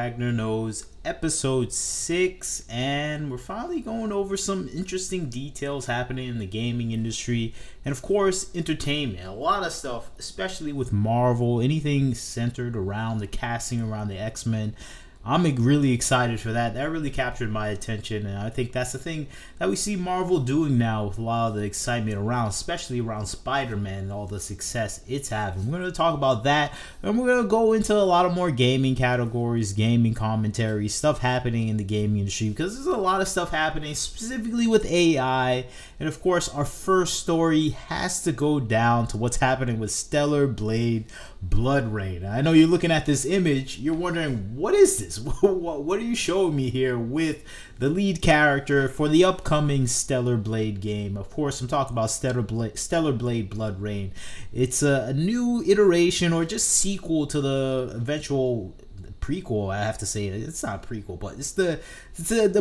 Wagner knows, episode 6, and we're finally going over some interesting details happening in the gaming industry, and of course, entertainment. A lot of stuff, especially with Marvel, anything centered around the casting around the X-Men. I'm really excited for that. That really captured my attention, and I think that's the thing that we see Marvel doing now with a lot of the excitement around, especially around Spiderman and all the success it's having. We're going to talk about that, and we're going to go into a lot of more gaming categories, gaming commentary, stuff happening in the gaming industry, because there's a lot of stuff happening, specifically with AI, and of course, our first story has to go down to what's happening with Stellar Blade Blood Rain. I know you're looking at this image, you're wondering, what is this? What are you showing me here with the lead character for the upcoming Stellar Blade game? Of course, I'm talking about Stellar Blade Blood Rain. It's a new iteration or just sequel to the eventual prequel. I have to say it's not a prequel, but it's the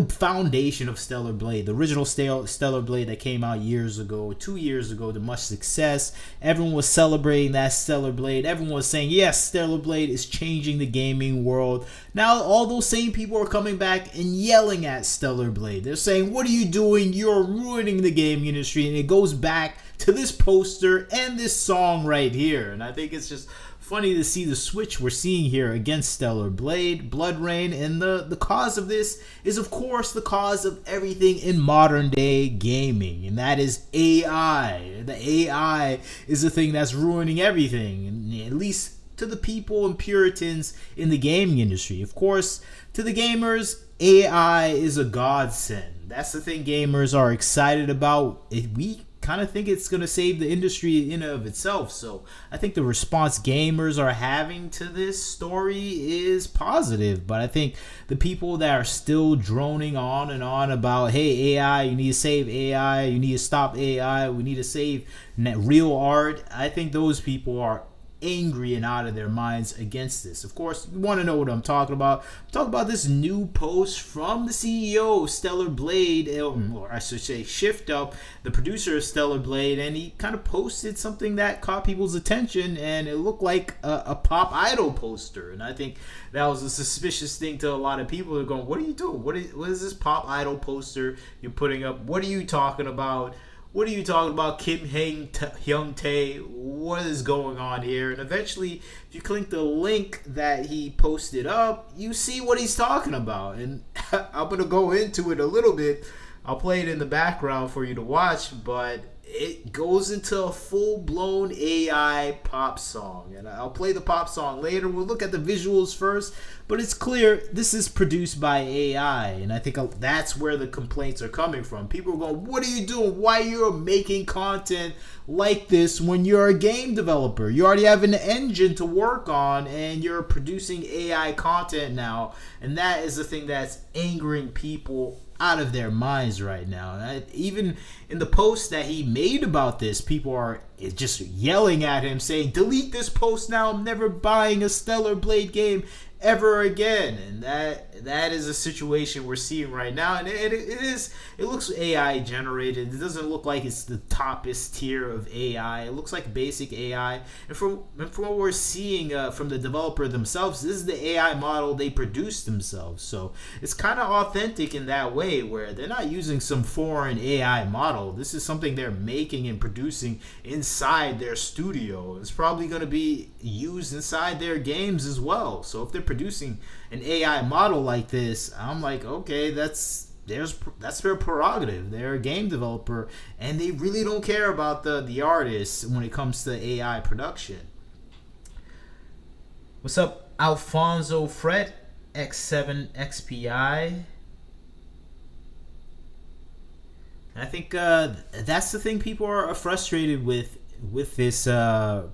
foundation of Stellar Blade, the original Stellar Blade that came out 2 years ago to much success. Everyone was celebrating that Stellar Blade. Everyone was saying, yes, Stellar Blade is changing the gaming world. Now all those same people are coming back and yelling at Stellar Blade. They're saying, what are you doing? You're ruining the gaming industry. And it goes back to this poster and this song right here. And I think it's just funny to see the switch we're seeing here against Stellar Blade, Blood Rain, and the cause of this is, of course, the cause of everything in modern day gaming, and that is AI. The AI is the thing that's ruining everything, and at least to the people and Puritans in the gaming industry. Of course, to the gamers, AI is a godsend. That's the thing gamers are excited about. We kind of think it's going to save the industry in and of itself. So I think the response gamers are having to this story is positive, but I think the people that are still droning on and on about, hey, AI, you need to save AI, you need to stop AI, we need to save real art, I think those people are angry and out of their minds against this. Of course, you want to know what I'm talking about. I'm talking about this new post from the CEO of Stellar Blade, or I should say Shift Up, the producer of Stellar Blade, and he kind of posted something that caught people's attention, and it looked like a Pop Idol poster, and I think that was a suspicious thing to a lot of people. They're going, what are you doing? What is this Pop Idol poster you're putting up? What are you talking about? What are you talking about, Kim Hyung Tae? What is going on here? And eventually, if you click the link that he posted up, you see what he's talking about. And I'm going to go into it a little bit. I'll play it in the background for you to watch, but it goes into a full-blown AI pop song. And I'll play the pop song later. We'll look at the visuals first. But it's clear this is produced by AI. And I think that's where the complaints are coming from. People are going, what are you doing? Why you're making content like this when you're a game developer? You already have an engine to work on and you're producing AI content now. And that is the thing that's angering people out of their minds right now. And even in the post that he made about this, people are just yelling at him saying, delete this post now, I'm never buying a Stellar Blade game ever again. And that is a situation we're seeing right now, and it looks AI generated. It doesn't look like it's the toppest tier of AI. It looks like basic AI, and from what we're seeing from the developer themselves, this is the AI model they produced themselves. So it's kind of authentic in that way, where they're not using some foreign AI model. This is something they're making and producing inside their studio. It's probably going to be used inside their games as well. So if they're producing an AI model like this, I'm like, okay, that's their prerogative. They're a game developer, and they really don't care about the artists when it comes to AI production. What's up, Alfonso Fred X7XPI? I think that's the thing people are frustrated with this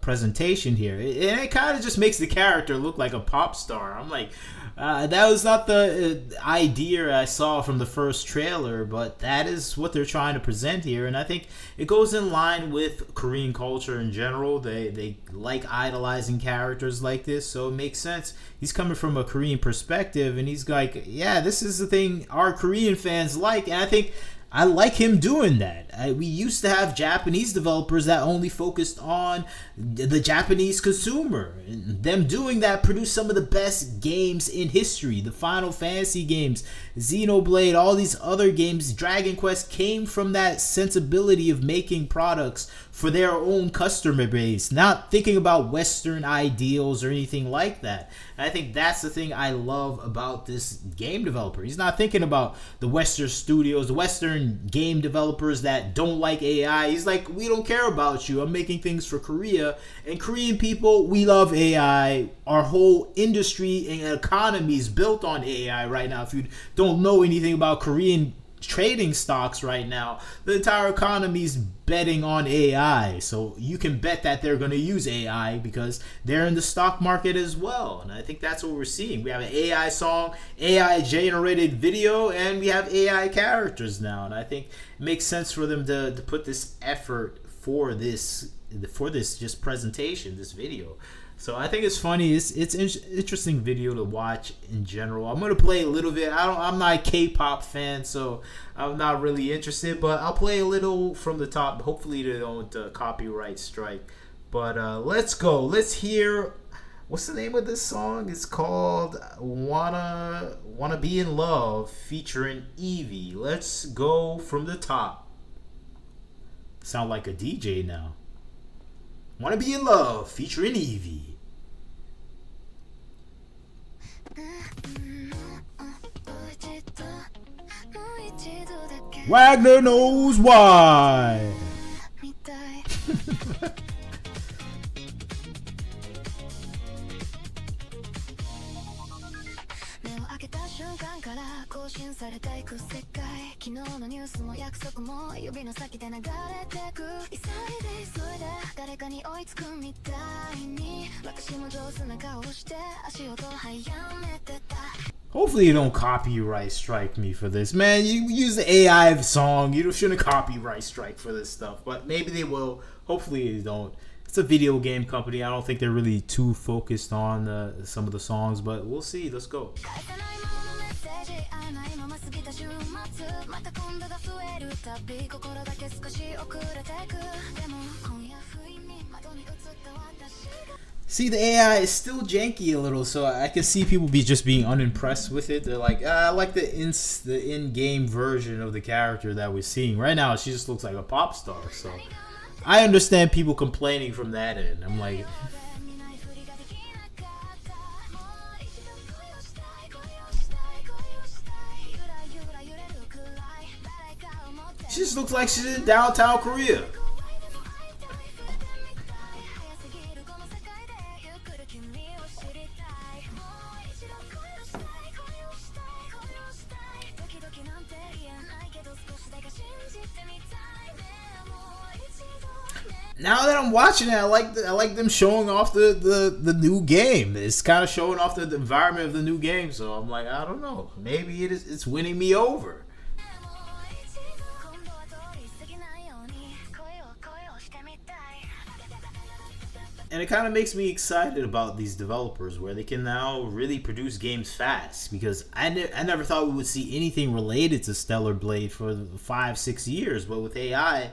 presentation here. And it kind of just makes the character look like a pop star. I'm like, that was not the idea I saw from the first trailer, but that is what they're trying to present here. And I think it goes in line with Korean culture in general. They like idolizing characters like this, so it makes sense. He's coming from a Korean perspective, and he's like, yeah, this is the thing our Korean fans like. And I think I like him doing that. We used to have Japanese developers that only focused on the Japanese consumer. And them doing that produced some of the best games in history. The Final Fantasy games, Xenoblade, all these other games, Dragon Quest came from that sensibility of making products for their own customer base, not thinking about Western ideals or anything like that. And I think that's the thing I love about this game developer. He's not thinking about the Western studios, the Western game developers that don't like AI. He's like, we don't care about you. I'm making things for Korea. And Korean people, we love AI. Our whole industry and economy is built on AI right now. If you don't know anything about Korean trading stocks right now, the entire economy is betting on AI. So you can bet that they're going to use AI because they're in the stock market as well. And I think that's what we're seeing. We have an AI song, AI generated video, and we have AI characters now. And I think it makes sense for them to put this effort for this just presentation, this video. So I think it's funny. It's interesting video to watch in general. I'm gonna play a little bit. I'm not a K-pop fan, so I'm not really interested. But I'll play a little from the top. Hopefully they don't copyright strike. But let's go. Let's hear. What's the name of this song? It's called "Wanna Be in Love" featuring Evie. Let's go from the top. Sound like a DJ now. "Wanna Be in Love" featuring Evie. Wagner knows why. Hopefully you don't copyright strike me for this, man. You use the AI song. You shouldn't copyright strike for this stuff, but maybe they will. Hopefully they don't. It's a video game company. I don't think they're really too focused on some of the songs, but we'll see. Let's go. See, the AI is still janky a little, so I can see people being unimpressed with it. They're like, I like the in-game version of the character that we're seeing. Right now, she just looks like a pop star, so I understand people complaining from that end. I'm like, she just looks like she's in downtown Korea. Now that I'm watching it, I like them showing off the new game. It's kind of showing off the environment of the new game. So I'm like, I don't know. Maybe it's winning me over. And it kind of makes me excited about these developers where they can now really produce games fast, because I never thought we would see anything related to Stellar Blade for 5-6 years, but with AI,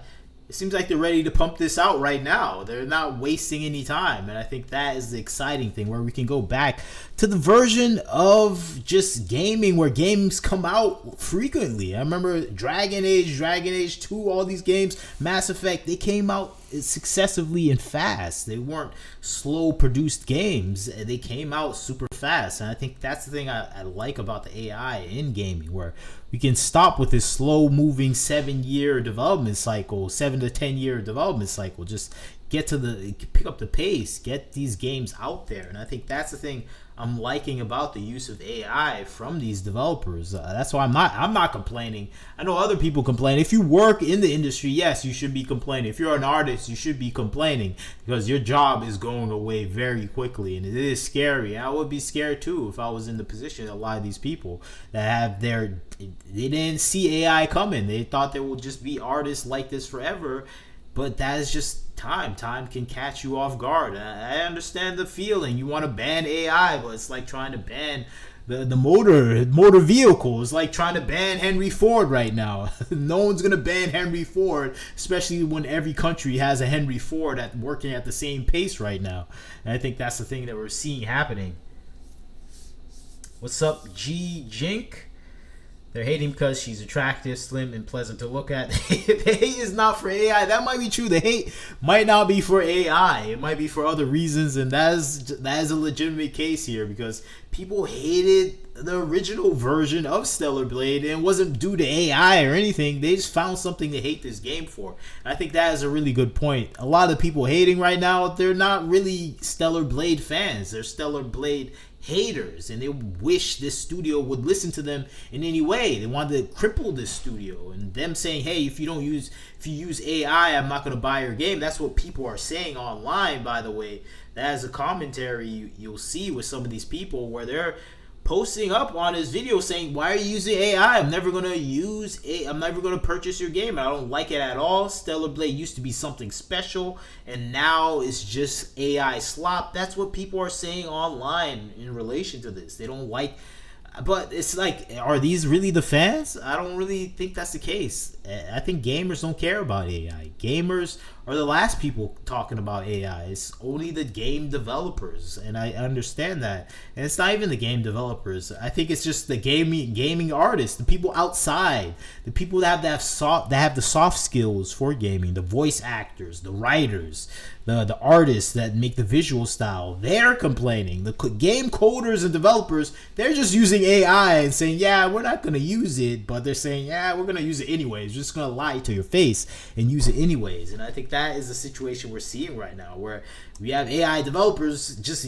it seems like they're ready to pump this out right now. They're not wasting any time. And I think that is the exciting thing, where we can go back to the version of just gaming where games come out frequently. I remember Dragon Age 2, all these games, Mass Effect, they came out successively and fast. They weren't slow produced games. They came out super fast. And I think that's the thing I like about the AI in gaming, where we can stop with this slow moving 7-year development cycle, 7 to 10 year development cycle. Just pick up the pace, get these games out there. And I think that's the thing I'm liking about the use of AI from these developers. That's why I'm not complaining. I know other people complain. If you work in the industry, yes, you should be complaining. If you're an artist, you should be complaining, because your job is going away very quickly, and it is scary. I would be scared too if I was in the position of a lot of these people that they didn't see AI coming. They thought they would just be artists like this forever. But that is just time. Time can catch you off guard. I understand the feeling. You want to ban AI, but it's like trying to ban the motor vehicle is like trying to ban Henry Ford right now. No one's gonna ban Henry Ford, especially when every country has a Henry Ford working at the same pace right now. And I think that's the thing that we're seeing happening. What's up, G Jink? They're hating because she's attractive, slim, and pleasant to look at. The hate is not for AI. That might be true. The hate might not be for AI. It might be for other reasons, and that is a legitimate case here because people hated the original version of Stellar Blade, and it wasn't due to AI or anything. They just found something to hate this game for. And I think that is a really good point. A lot of people hating right now, they're not really Stellar Blade fans. They're Stellar Blade haters, and they wish this studio would listen to them in any way. They wanted to cripple this studio, and them saying, hey, if you use AI, I'm not going to buy your game. That's what people are saying online, by the way. That is a commentary you'll see with some of these people where they're posting up on his video saying, why are you using AI? I'm never going to purchase your game. I don't like it at all. Stellar Blade used to be something special, and now it's just AI slop. That's what people are saying online in relation to this. They don't like, but it's like, are these really the fans? I don't really think that's the case. I think gamers don't care about AI. Gamers are the last people talking about AI. It's only the game developers, and I understand that. And it's not even the game developers. I think it's just the gaming artists, the people outside, the people that have the soft skills for gaming, the voice actors, the writers, the artists that make the visual style. They're complaining. The game coders and developers, they're just using AI and saying, yeah, we're not going to use it, but they're saying, yeah, we're going to use it anyways. We're just going to lie to your face and use it anyways. And I think that is the situation we're seeing right now, where we have AI developers just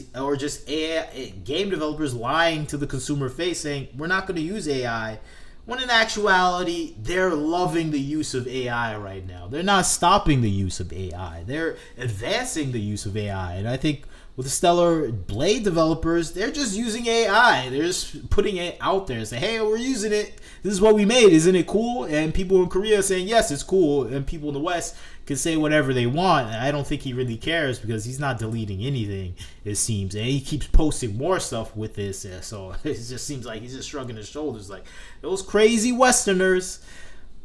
AI game developers lying to the consumer face saying we're not going to use AI, when in actuality they're loving the use of AI right now. They're not stopping the use of AI. They're advancing the use of AI. And I think with the Stellar Blade developers, they're just using AI. They're just putting it out there and saying, hey, we're using it. This is what we made. Isn't it cool? And people in Korea are saying, yes, it's cool. And people in the West can say whatever they want. And I don't think he really cares because he's not deleting anything, it seems. And he keeps posting more stuff with this. So it just seems like he's just shrugging his shoulders like, those crazy Westerners.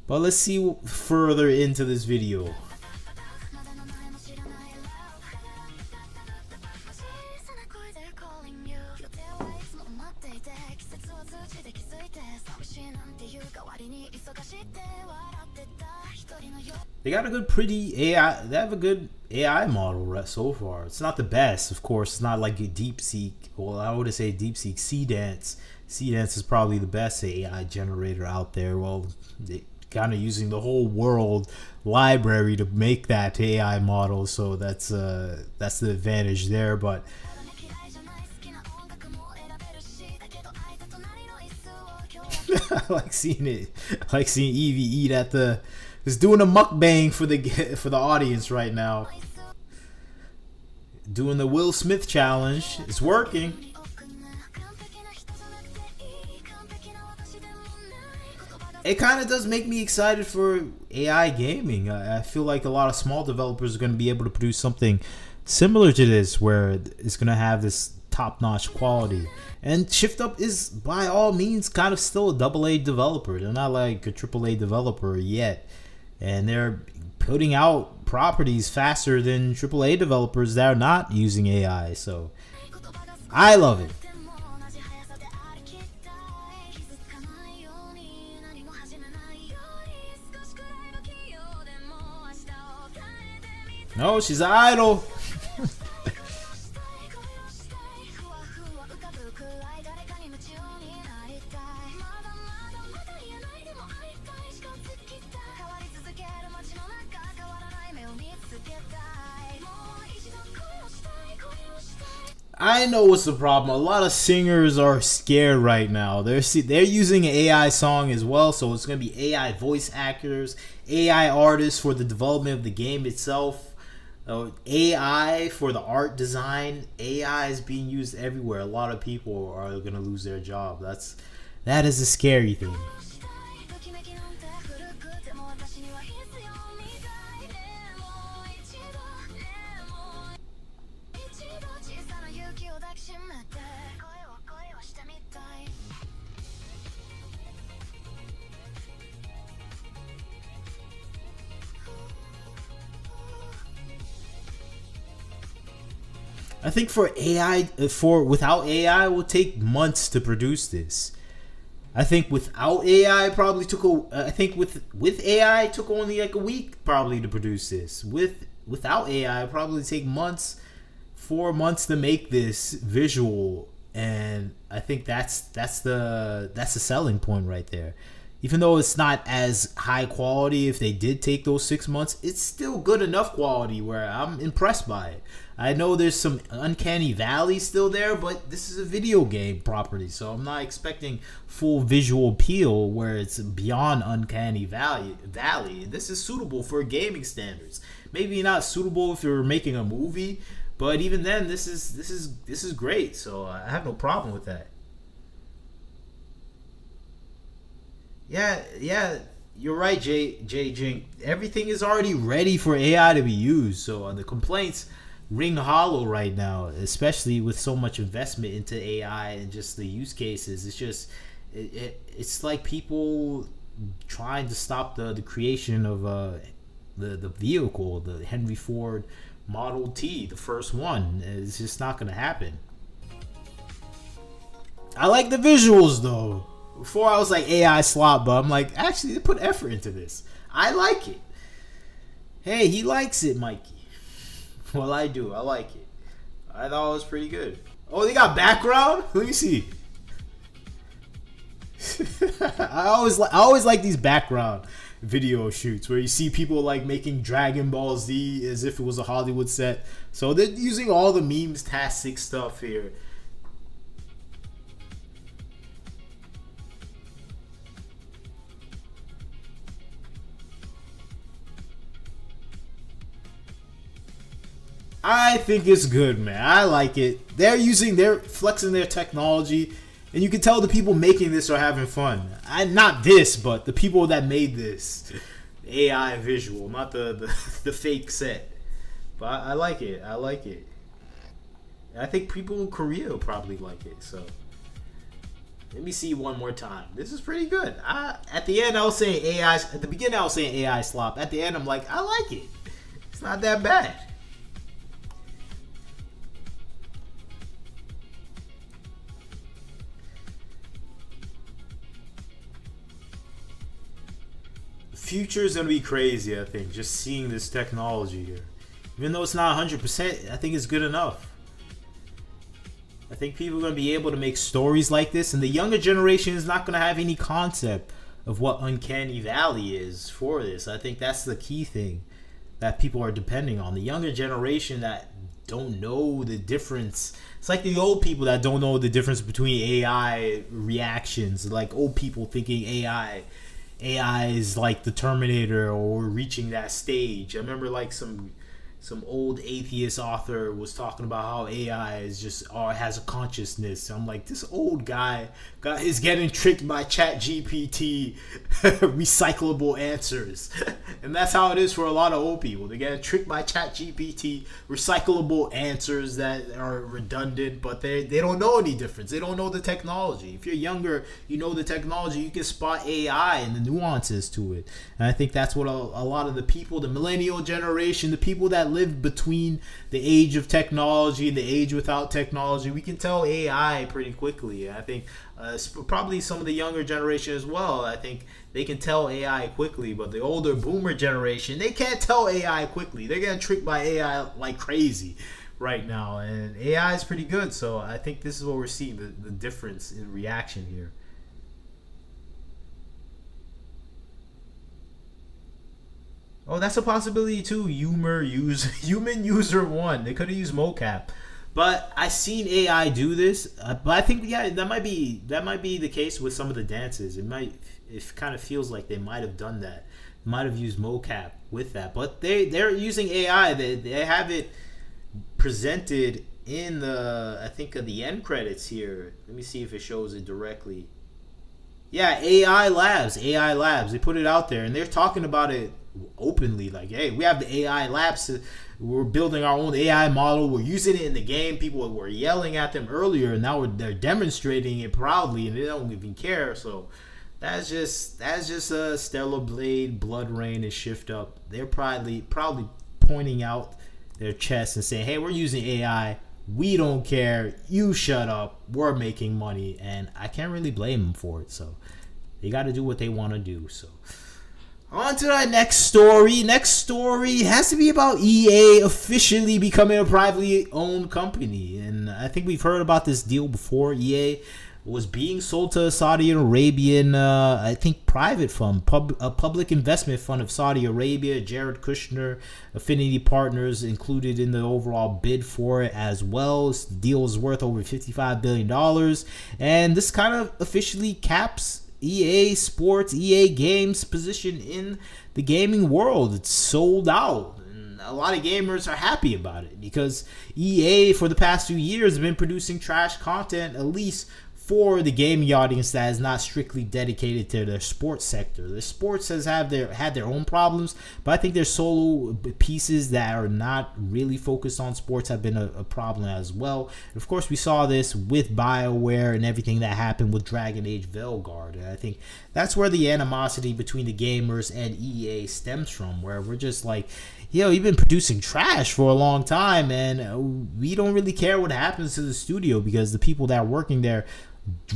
But let's see further into this video. They got a good, pretty AI. They have a good AI model so far. It's not the best, of course. It's not like a DeepSeek. Well, I would say DeepSeek. Seedance. Seedance is probably the best AI generator out there. Well, they kind of using the whole world library to make that AI model. So that's the advantage there. But I like seeing it. I like seeing Evie eat at the. Is doing a mukbang for the audience right now. Doing the Will Smith challenge. It's working. It kind of does make me excited for AI gaming. I feel like a lot of small developers are going to be able to produce something similar to this, where it's going to have this top-notch quality. And Shift Up is, by all means, kind of still a AA developer. They're not like a AAA developer yet. And they're putting out properties faster than AAA developers that are not using AI. So I love it. No, she's an idol. I know what's the problem. A lot of singers are scared right now. They're using an AI song as well, so it's going to be AI voice actors, AI artists for the development of the game itself, AI for the art design. AI is being used everywhere. A lot of people are going to lose their job. That is a scary thing. I think for AI, for without AI, it will take months to produce this. I think without AI, probably took I think with AI, it took only like a week probably to produce this. Without AI, it probably take months, 4 months to make this visual, and I think that's the selling point right there. Even though it's not as high quality, if they did take those 6 months, it's still good enough quality where I'm impressed by it. I know there's some Uncanny Valley still there, but this is a video game property, so I'm not expecting full visual appeal where it's beyond Uncanny Valley. This is suitable for gaming standards. Maybe not suitable if you're making a movie, but even then, this is great. So I have no problem with that. Yeah, you're right, J Jink. Everything is already ready for AI to be used. So the complaints ring hollow right now, especially with so much investment into AI and just the use cases. It's just it's like people trying to stop the creation of the vehicle, the Henry Ford Model T, the first one. It's just not gonna happen. I like the visuals though. Before I was like AI slop, but I'm like, actually, they put effort into this. I like it. Hey, he likes it, Mikey. Well, I do. I like it. I thought it was pretty good. Oh, they got background? Let me see. I always like these background video shoots where you see people like making Dragon Ball Z as if it was a Hollywood set. So they're using all the memes-tastic stuff here. I think it's good, man. I like it. They're flexing their technology, and you can tell the people making this are having fun. Not this, but the people that made this AI visual, not the fake set. But I like it. I like it. I think people in Korea will probably like it. So let me see one more time. This is pretty good. At the end, I was saying AI. At the beginning, I was saying AI slop. At the end, I'm like, I like it. It's not that bad. Future is gonna be crazy. I think just seeing this technology here, even though it's not 100%, I think it's good enough. I think people are gonna be able to make stories like this, and the younger generation is not gonna have any concept of what Uncanny Valley is for this. I think that's the key thing that people are depending on. The younger generation that don't know the difference. It's like the old people that don't know the difference between AI reactions. Like old people thinking AI is like the Terminator, or we're reaching that stage. I remember like some old atheist author was talking about how AI is just has a consciousness. I'm like, this old guy is getting tricked by Chat GPT recyclable answers. And that's how it is for a lot of old people. They get tricked by Chat GPT recyclable answers that are redundant, but they don't know any difference. They don't know the technology. If you're younger, you know the technology, you can spot AI and the nuances to it. And I think that's what a lot of the people, the millennial generation, the people that live between the age of technology and the age without technology, we can tell AI pretty quickly. I think probably some of the younger generation as well. I think they can tell AI quickly, but the older boomer generation, they can't tell AI quickly. They're getting tricked by AI like crazy right now, and AI is pretty good. So I think this is what we're seeing, the difference in reaction here. Oh, that's a possibility too. Human user one. They could have used mocap, but I seen AI do this. But I think that might be the case with some of the dances. It kind of feels like they might have done that. Might have used mocap with that, but they're using AI. They have it presented in I think the end credits here. Let me see if it shows it directly. Yeah, AI Labs. They put it out there, and they're talking about it openly. Like, hey, we have the AI Labs. We're building our own AI model. We're using it in the game. People were yelling at them earlier, and now they're demonstrating it proudly, and they don't even care. So that's just a Stellar Blade, Blood Rain, and Shift Up. They're proudly pointing out their chest and saying, hey, we're using AI We don't care. You shut up. We're making money. And I can't really blame them for it. So they got to do what they want to do. So on to our next story. Next story has to be about EA officially becoming a privately owned company. And I think we've heard about this deal before. EA was being sold to a Saudi Arabian, I think, private fund, a public investment fund of Saudi Arabia. Jared Kushner, Affinity Partners, included in the overall bid for it as well. This deal is worth over $55 billion. And this kind of officially caps EA Sports, EA Games' position in the gaming world. It's sold out. And a lot of gamers are happy about it because EA, for the past 2 years, have been producing trash content, at least for the gaming audience that is not strictly dedicated to their sports sector. The sports has had their own problems, but I think their solo pieces that are not really focused on sports have been a problem as well. And of course, we saw this with BioWare and everything that happened with Dragon Age Veilguard. And I think that's where the animosity between the gamers and EA stems from, where we're just like, you've been producing trash for a long time, and we don't really care what happens to the studio because the people that are working there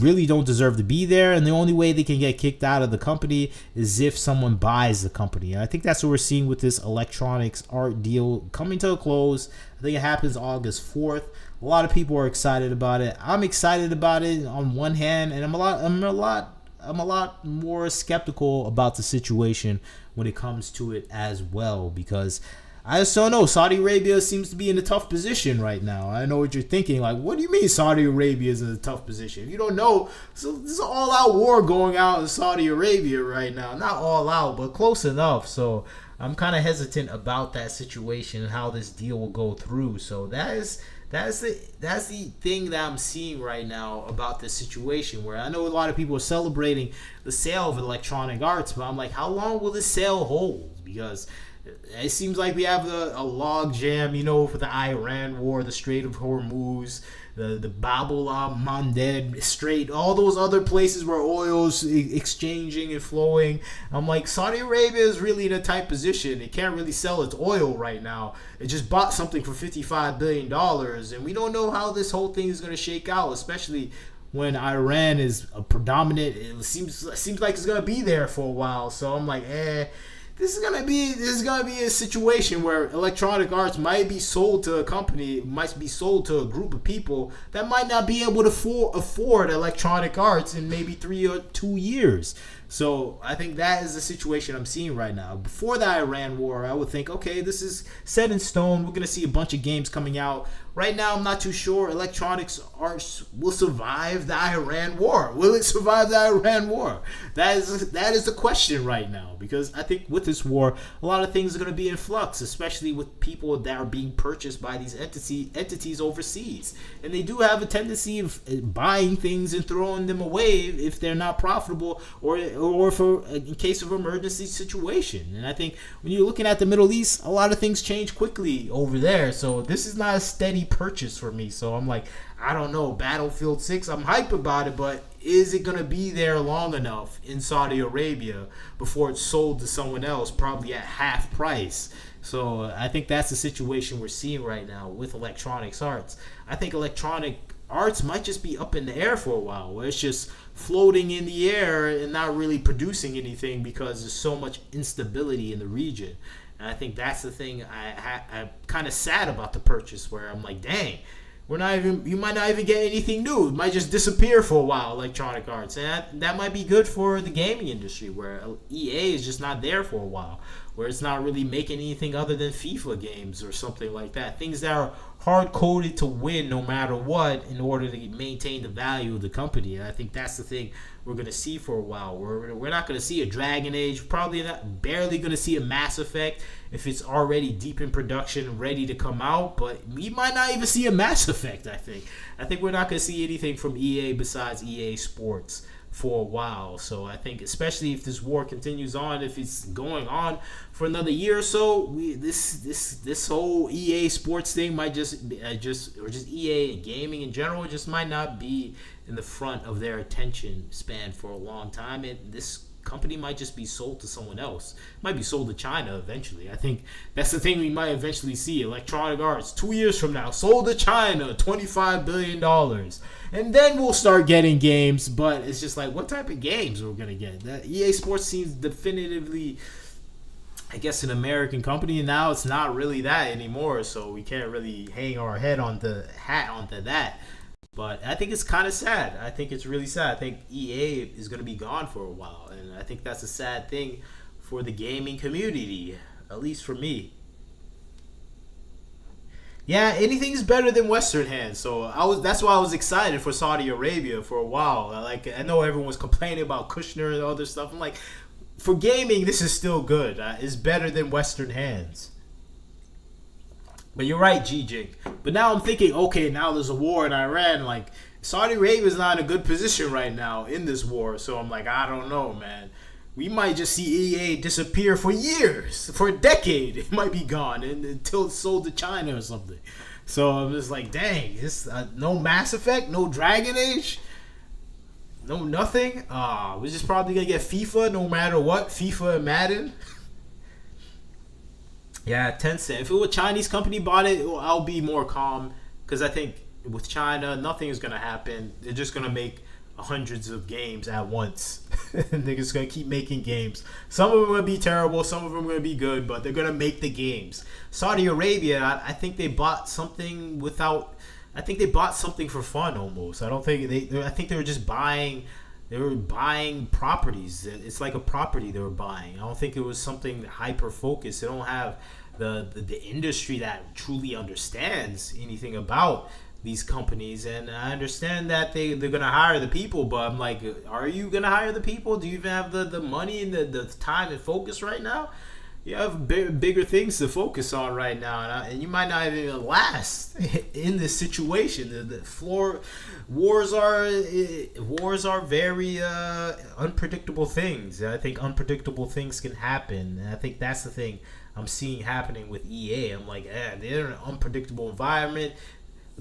really don't deserve to be there, and the only way they can get kicked out of the company is if someone buys the company. And I think that's what we're seeing with this Electronics Art deal coming to a close. I think it happens August 4th. A lot of people are excited about it. I'm excited about it on one hand, and I'm a lot more skeptical about the situation when it comes to it as well, because I just don't know. Saudi Arabia seems to be in a tough position right now. I know what you're thinking. Like, what do you mean Saudi Arabia is in a tough position? If you don't know, so there's an all-out war going out in Saudi Arabia right now. Not all out, but close enough. So I'm kind of hesitant about that situation and how this deal will go through. So that's the thing that I'm seeing right now about this situation, where I know a lot of people are celebrating the sale of Electronic Arts, but I'm like, how long will this sale hold? Because it seems like we have a log jam, for the Iran war, the Strait of Hormuz, the Bab el-Mandeb Strait, all those other places where oil's exchanging and flowing. I'm like, Saudi Arabia is really in a tight position. It can't really sell its oil right now. It just bought something for $55 billion, and we don't know how this whole thing is going to shake out, especially when Iran is a predominant. It seems like it's going to be there for a while. So I'm like, This is gonna be a situation where Electronic Arts might be sold to a company, might be sold to a group of people that might not be able to afford Electronic Arts in maybe 3 or 2 years. So I think that is the situation I'm seeing right now. Before the Iran war, I would think, okay, this is set in stone. We're gonna see a bunch of games coming out. Right now, I'm not too sure Electronic Arts will survive the Iran war. Will it survive the Iran war? That is the question right now, because I think with this war, a lot of things are going to be in flux, especially with people that are being purchased by these entities overseas. And they do have a tendency of buying things and throwing them away if they're not profitable or for in case of emergency situation. And I think when you're looking at the Middle East, a lot of things change quickly over there. So this is not a steady purchase for me. So I'm like, I don't know, Battlefield 6, I'm hype about it, but is it going to be there long enough in Saudi Arabia before it's sold to someone else, probably at half price? So I think that's the situation we're seeing right now with Electronic Arts. I think Electronic Arts might just be up in the air for a while, where it's just floating in the air and not really producing anything because there's so much instability in the region. And I think that's the thing I'm kind of sad about the purchase, where I'm like, dang, you might not even get anything new. It might just disappear for a while, Electronic Arts. And that might be good for the gaming industry, where EA is just not there for a while, where it's not really making anything other than FIFA games or something like that. Things that are hard-coded to win no matter what in order to maintain the value of the company. And I think that's the thing we're going to see for a while. We're not going to see a Dragon Age, barely going to see a Mass Effect if it's already deep in production, ready to come out. But we might not even see a Mass Effect, I think we're not going to see anything from EA besides EA Sports for a while. So I think, especially if this war continues on, if it's going on for another year or so, this whole EA Sports thing might just EA gaming in general just might not be in the front of their attention span for a long time. And this company might just be sold to someone else. It might be sold to China eventually. I think that's the thing we might eventually see. Electronic Arts, 2 years from now, sold to China, $25 billion. And then we'll start getting games, but it's just like, what type of games we're going to get? That EA Sports seems definitively, I guess, an American company, and now it's not really that anymore, so we can't really hang our head on the hat onto that. But I think it's kind of sad. I think it's really sad. I think EA is going to be gone for a while, and I think that's a sad thing for the gaming community, at least for me. Yeah, anything's better than Western hands. So that's why I was excited for Saudi Arabia for a while. Like, I know everyone was complaining about Kushner and other stuff. I'm like, for gaming, this is still good. It's better than Western hands. But you're right, G-Jink. But now I'm thinking, okay, now there's a war in Iran. Like, Saudi Arabia is not in a good position right now in this war. So I'm like, I don't know, man. We might just see EA disappear for years, for a decade. It might be gone until it's sold to China or something. So I'm just like, dang, this no Mass Effect, no Dragon Age, no nothing. We're just probably gonna get FIFA no matter what. FIFA and Madden. Yeah, Tencent. If it were a Chinese company bought it, I'll be more calm, because I think with China, nothing is gonna happen. They're just gonna make hundreds of games at once. They're just gonna keep making games. Some of them are gonna be terrible, some of them are gonna be good, but they're gonna make the games. Saudi Arabia, I think they bought something without. I think they bought something for fun almost. I think they were just buying. They were buying properties. It's like a property they were buying. I don't think it was something hyper focused. They don't have the industry that truly understands anything about these companies, and I understand that they're gonna hire the people, but I'm like, are you gonna hire the people? Do you even have the money and the time and focus right now? You have bigger things to focus on right now, and you might not even last in this situation. The floor wars are very unpredictable things. I think unpredictable things can happen, and I think that's the thing I'm seeing happening with EA. I'm like, they're in an unpredictable environment.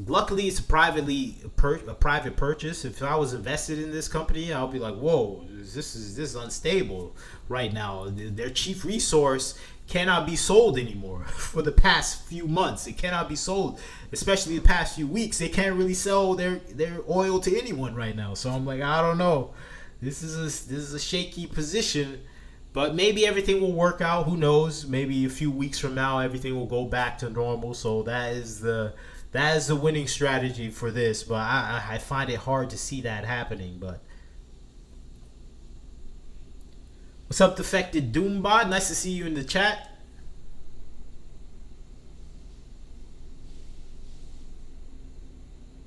Luckily, it's a private purchase. If I was invested in this company, I'll be like, whoa, this is unstable right now. Their chief resource cannot be sold anymore. For the past few months, it cannot be sold, especially the past few weeks. They can't really sell their oil to anyone right now. So I'm like, I don't know. This is a shaky position, but maybe everything will work out. Who knows? Maybe a few weeks from now, everything will go back to normal. So that is the winning strategy for this, but I find it hard to see that happening. But what's up, Defected Doombot? Nice to see you in the chat.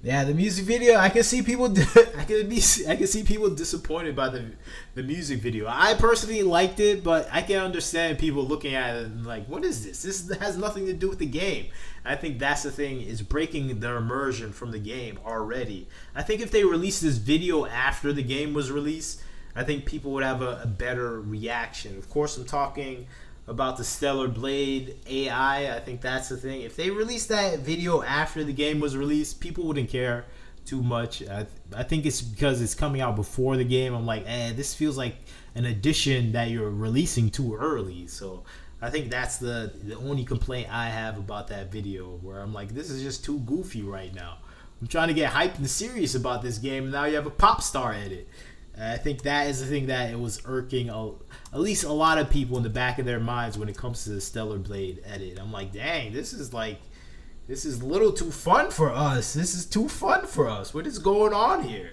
Yeah, the music video. I can see people. I can see people disappointed by the music video. I personally liked it, but I can understand people looking at it and like, what is this? This has nothing to do with the game. I think that's the thing, is breaking their immersion from the game already. I think if they released this video after the game was released, I think people would have a better reaction. Of course, I'm talking about the Stellar Blade AI. I think that's the thing. If they released that video after the game was released, people wouldn't care too much. I think it's because it's coming out before the game. I'm like, this feels like an addition that you're releasing too early. So I think that's the only complaint I have about that video, where I'm like, this is just too goofy right now. I'm trying to get hyped and serious about this game, and now you have a pop star edit. I think that is the thing that it was irking at least a lot of people in the back of their minds when it comes to the Stellar Blade edit. I'm like, dang, this is a little too fun for us. This is too fun for us. What is going on here?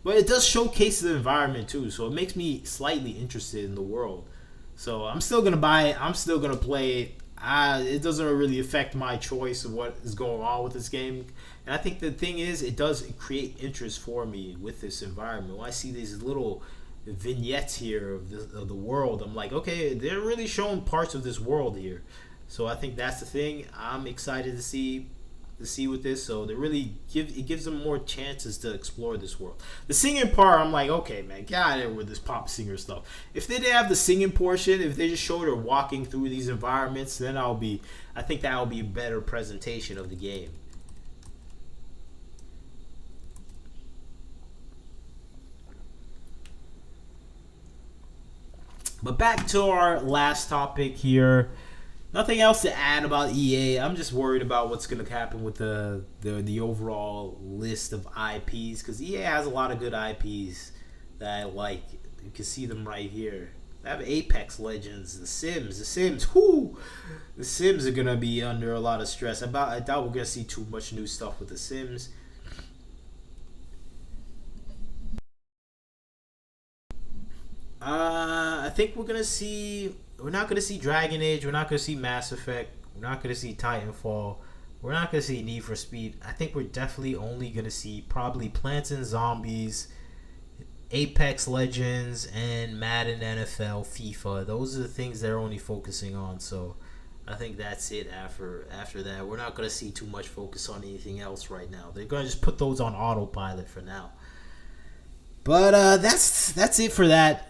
But it does showcase the environment too, so it makes me slightly interested in the world. So I'm still gonna buy it. I'm still gonna play it. It doesn't really affect my choice of what is going on with this game. And I think the thing is, it does create interest for me with this environment. When I see these little vignettes here of the world, I'm like, okay, they're really showing parts of this world here. So I think that's the thing I'm excited to see with this. So they really gives them more chances to explore this world. The singing part, I'm like, okay, man, get out of there with this pop singer stuff. If they didn't have the singing portion, if they just showed her walking through these environments, then I think that will be a better presentation of the game. But back to our last topic here. Nothing else to add about EA. I'm just worried about what's going to happen with the overall list of IPs, because EA has a lot of good IPs that I like. You can see them right here. They have Apex Legends, The Sims. Whoo! The Sims are gonna be under a lot of stress. I doubt we're gonna see too much new stuff with The Sims. I think we're not gonna see Dragon Age. We're not gonna see Mass Effect. We're not gonna see Titanfall. We're not gonna see Need for Speed. I think we're definitely only gonna see probably Plants and Zombies, Apex Legends, and Madden NFL, FIFA. Those are the things they're only focusing on. So I think that's it. After that, we're not gonna see too much focus on anything else right now. They're gonna just put those on autopilot for now. But that's it for that.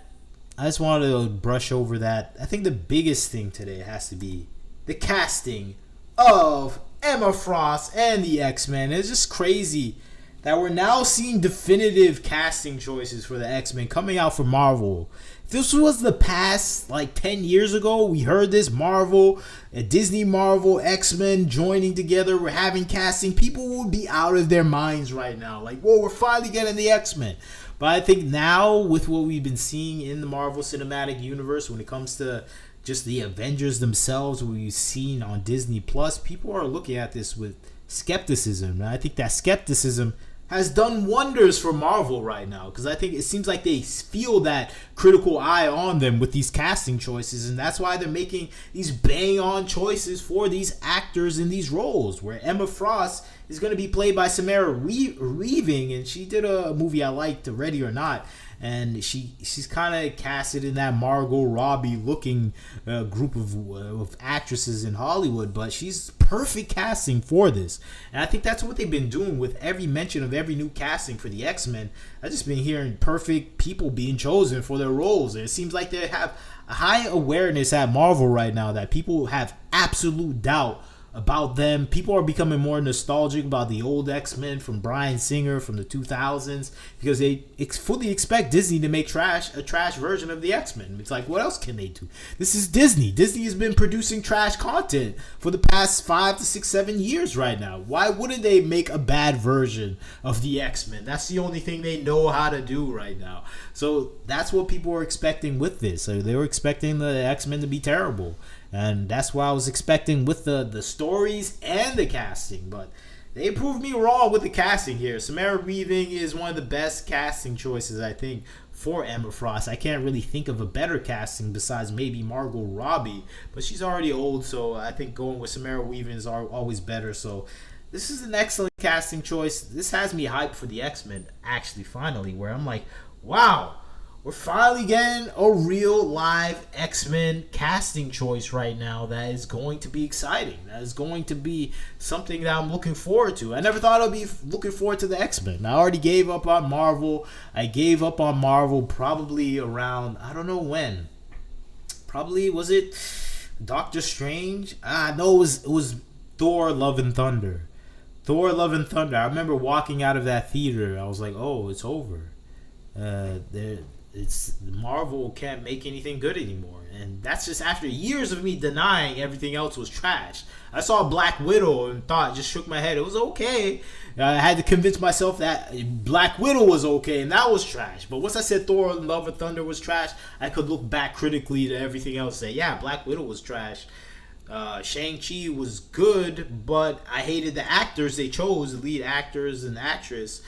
I just wanted to brush over that. I think the biggest thing today has to be the casting of Emma Frost and the X-Men. It's just crazy that we're now seeing definitive casting choices for the X-Men coming out from Marvel. If this was the past, like 10 years ago, we heard this Marvel, Disney Marvel, X-Men joining together, we're having casting, people would be out of their minds right now. Like, whoa, we're finally getting the X-Men. But I think now, with what we've been seeing in the Marvel Cinematic Universe, when it comes to just the Avengers themselves, what we've seen on Disney Plus, people are looking at this with skepticism. And I think that skepticism has done wonders for Marvel right now, because I think it seems like they feel that critical eye on them with these casting choices, and that's why they're making these bang-on choices for these actors in these roles, where Emma Frost is going to be played by Samara Weaving, and she did a movie I liked, Ready or Not, and she's kind of casted in that Margot Robbie looking group of actresses in Hollywood, but she's perfect casting for this. And I think that's what they've been doing with every mention of every new casting for the X-Men. I've just been hearing perfect people being chosen for their roles, and it seems like they have a high awareness at Marvel right now that people have absolute doubt about them. People are becoming more nostalgic about the old X-Men from Bryan Singer from the 2000s, because they fully expect Disney to make a trash version of the X-Men. It's like, what else can they do? This is Disney. Disney has been producing trash content for the past 5 to 6, 7 years right now. Why wouldn't they make a bad version of the X-Men? That's the only thing they know how to do right now. So that's what people were expecting with this. So they were expecting the X-Men to be terrible. And that's what I was expecting with the stories and the casting. But they proved me wrong with the casting here. Samara Weaving is one of the best casting choices, I think, for Emma Frost. I can't really think of a better casting besides maybe Margot Robbie. But she's already old, so I think going with Samara Weaving is always better. So this is an excellent casting choice. This has me hyped for the X-Men, actually, finally, where I'm like, wow. We're finally getting a real live X-Men casting choice right now that is going to be exciting. That is going to be something that I'm looking forward to. I never thought I'd be looking forward to the X-Men. I already gave up on Marvel. I gave up on Marvel probably around, I don't know when. Probably, was it Doctor Strange? No, it was Thor, Love and Thunder. Thor, Love and Thunder. I remember walking out of that theater. I was like, oh, it's over. It's Marvel can't make anything good anymore, and that's just after years of me denying everything else was trash. I saw Black Widow and just shook my head. It was okay. I had to convince myself that Black Widow was okay, and that was trash. But once I said Thor: Love and Thunder was trash, I could look back critically to everything else and say, yeah, Black Widow was trash. Shang-Chi was good, but I hated the actors they chose, the lead actors and actress.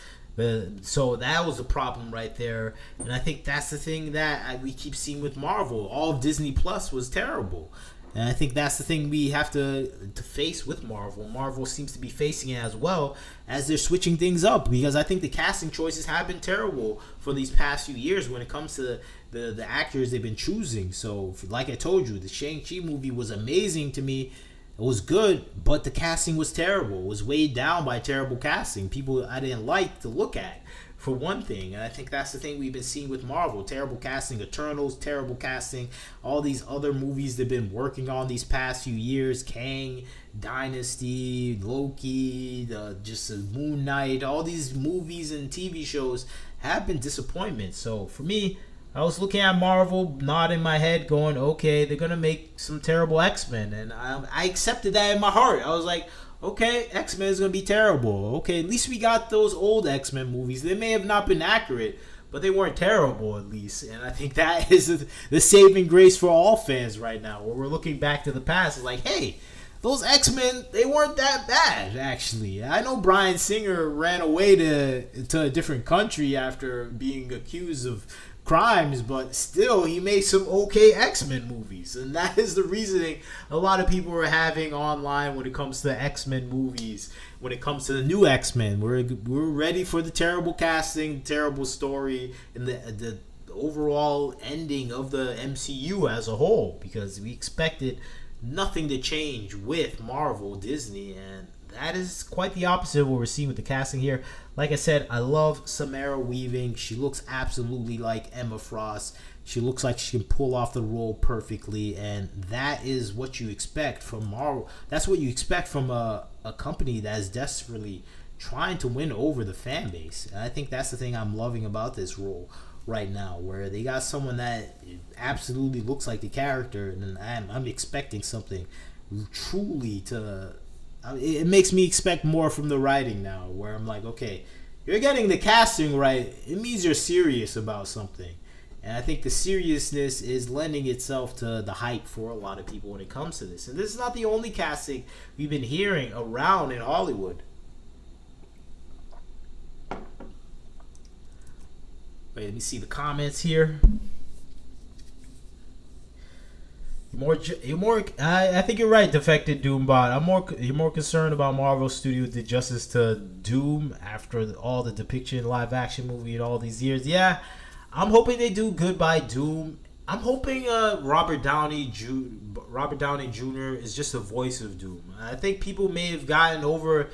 So that was a problem right there, and I think that's the thing that we keep seeing with Marvel. All of Disney Plus was terrible, and I think that's the thing we have to face with Marvel. Marvel seems to be facing it as well as they're switching things up, because I think the casting choices have been terrible for these past few years when it comes to the actors they've been choosing. So like I told you, the Shang-Chi movie was amazing to me. It was good, but the casting was terrible. It was weighed down by terrible casting. People I didn't like to look at, for one thing. And I think that's the thing we've been seeing with Marvel. Terrible casting. Eternals, terrible casting. All these other movies they've been working on these past few years. Kang, Dynasty, Loki, Moon Knight. All these movies and TV shows have been disappointments. So for me, I was looking at Marvel, nodding my head, going, okay, they're gonna make some terrible X-Men, and I accepted that in my heart. I was like, okay, X-Men is gonna be terrible. Okay, at least we got those old X-Men movies. They may have not been accurate, but they weren't terrible at least. And I think that is the saving grace for all fans right now, where we're looking back to the past. It's like, hey, those X-Men, they weren't that bad, actually. I know Bryan Singer ran away to a different country after being accused of crimes, but still, he made some okay X-Men movies. And that is the reasoning a lot of people are having online when it comes to X-Men movies. When it comes to the new X-Men, we're ready for the terrible casting, terrible story, and the overall ending of the MCU as a whole, because we expected nothing to change with Marvel, Disney, and that is quite the opposite of what we're seeing with the casting here. Like I said, I love Samara Weaving. She looks absolutely like Emma Frost. She looks like she can pull off the role perfectly, and that is what you expect from Marvel. That's what you expect from a company that is desperately trying to win over the fan base. And I think that's the thing I'm loving about this role right now, where they got someone that absolutely looks like the character, and I'm expecting something truly to... It makes me expect more from the writing now, where I'm like, okay, you're getting the casting right. It means you're serious about something. And I think the seriousness is lending itself to the hype for a lot of people when it comes to this. And this is not the only casting we've been hearing around in Hollywood. Wait, let me see the comments here. I think you're right, Defected Doombot. You're more concerned about Marvel Studios did justice to Doom after all the depiction live action movie in all these years. Yeah, I'm hoping they do good by Doom. I'm hoping Robert Downey Jr. is just the voice of Doom. I think people may have gotten over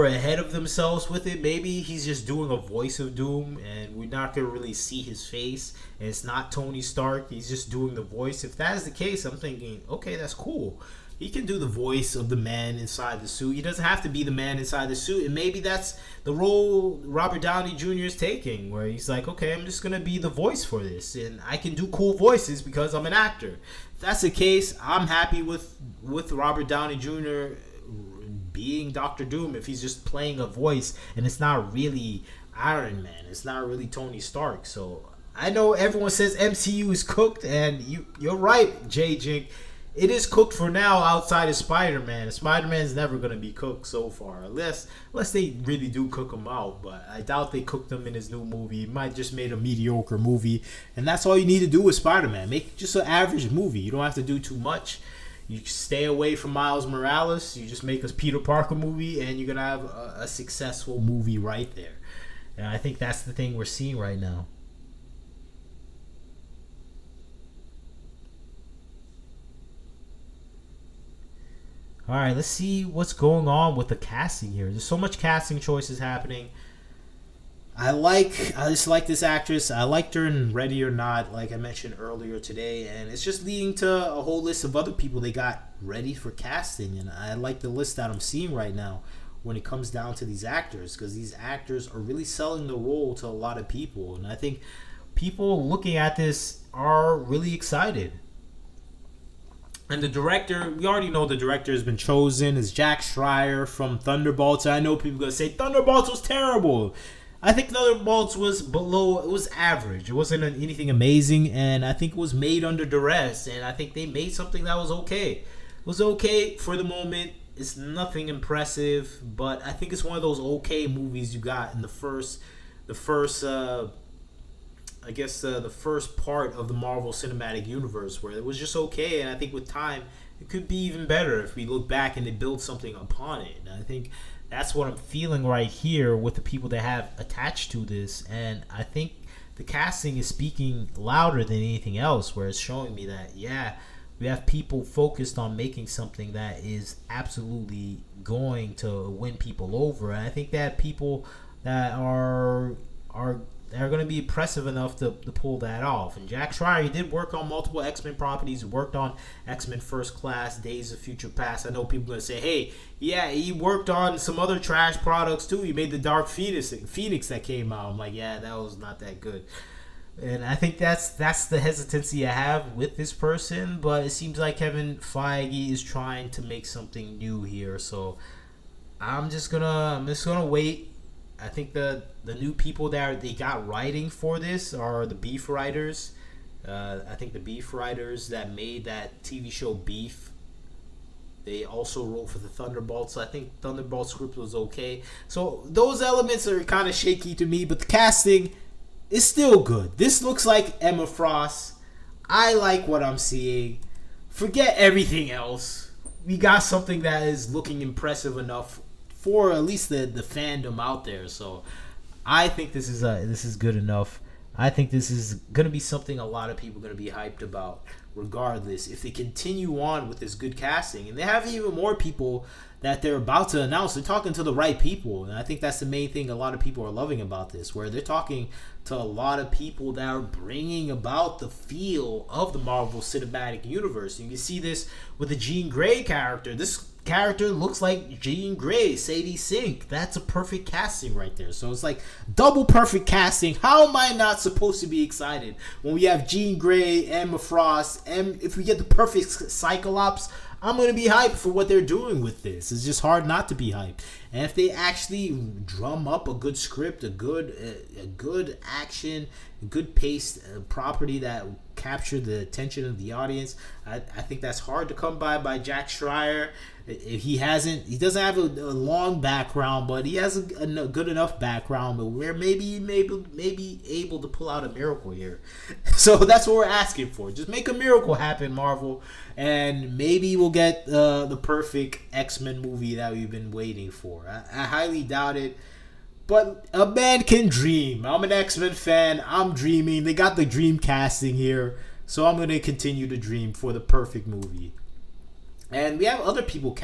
ahead of themselves with it. Maybe he's just doing a voice of Doom and we're not going to really see his face, and it's not Tony Stark, he's just doing the voice. If that is the case, I'm thinking, okay, that's cool. He can do the voice of the man inside the suit. He doesn't have to be the man inside the suit, and maybe that's the role Robert Downey Jr. is taking, where he's like, okay, I'm just going to be the voice for this, and I can do cool voices because I'm an actor. If that's the case, I'm happy with Robert Downey Jr. being Doctor Doom if he's just playing a voice and it's not really Iron Man, it's not really Tony Stark. So I know everyone says MCU is cooked, and you're right, J Jink. It is cooked for now outside of Spider-Man. Spider-Man's never going to be cooked so far, unless they really do cook him out. But I doubt they cooked him in his new movie. He might just made a mediocre movie, and that's all you need to do with Spider-Man. Make just an average movie. You don't have to do too much. You stay away from Miles Morales. You just make a Peter Parker movie, and you're going to have a successful movie right there. And I think that's the thing we're seeing right now. All right, let's see what's going on with the casting here. There's so much casting choices happening. I just like this actress. I liked her in Ready or Not, like I mentioned earlier today, and it's just leading to a whole list of other people they got ready for casting. And I like the list that I'm seeing right now when it comes down to these actors, because these actors are really selling the role to a lot of people. And I think people looking at this are really excited. And the director, we already know the director has been chosen, is Jack Schreier from Thunderbolts. I know people are going to say Thunderbolts was terrible. I think Thunderbolts was it was average. It wasn't anything amazing, and I think it was made under duress, and I think they made something that was okay. It was okay for the moment. It's nothing impressive, but I think it's one of those okay movies you got in the first part of the Marvel Cinematic Universe, where it was just okay, and I think with time it could be even better if we look back and they build something upon it. And I think that's what I'm feeling right here with the people that have attached to this, and I think the casting is speaking louder than anything else, where it's showing me that, yeah, we have people focused on making something that is absolutely going to win people over. And I think that people that are going to be impressive enough to pull that off. And Jack Schreier, he did work on multiple X-Men properties. He worked on X-Men First Class, Days of Future Past. I know people are going to say, hey, yeah, he worked on some other trash products too. He made the Dark Phoenix that came out. I'm like, yeah, that was not that good. And I think that's the hesitancy I have with this person, but it seems like Kevin Feige is trying to make something new here. So I'm just gonna wait. I think the new people that they got writing for this are the Beef writers. I think the Beef writers that made that TV show Beef, they also wrote for the Thunderbolts. So I think Thunderbolts script was okay. So those elements are kind of shaky to me, but the casting is still good. This looks like Emma Frost. I like what I'm seeing. Forget everything else. We got something that is looking impressive enough for at least the fandom out there. So I think this is good enough. I think this is gonna be something a lot of people are gonna be hyped about, regardless. If they continue on with this good casting, and they have even more people that they're about to announce, they're talking to the right people, and I think that's the main thing a lot of people are loving about this, where they're talking to a lot of people that are bringing about the feel of the Marvel Cinematic Universe. You can see this with the Jean Grey character. This character looks like Jean Grey, Sadie Sink. That's a perfect casting right there. So it's like double perfect casting. How am I not supposed to be excited when we have Jean Grey, Emma Frost, and if we get the perfect Cyclops? I'm going to be hyped for what they're doing with this. It's just hard not to be hyped. And if they actually drum up a good script, a good action, a good paced property that capture the attention of the audience, I think that's hard to come by Jack Schreier. He doesn't have a long background, but he has a good enough background where maybe able to pull out a miracle here. So that's what we're asking for. Just make a miracle happen, Marvel, and maybe we'll get the perfect X-Men movie that we've been waiting for. I highly doubt it, but a man can dream. I'm an X-Men fan. I'm dreaming. They got the dream casting here, so I'm going to continue to dream for the perfect movie. And we have other people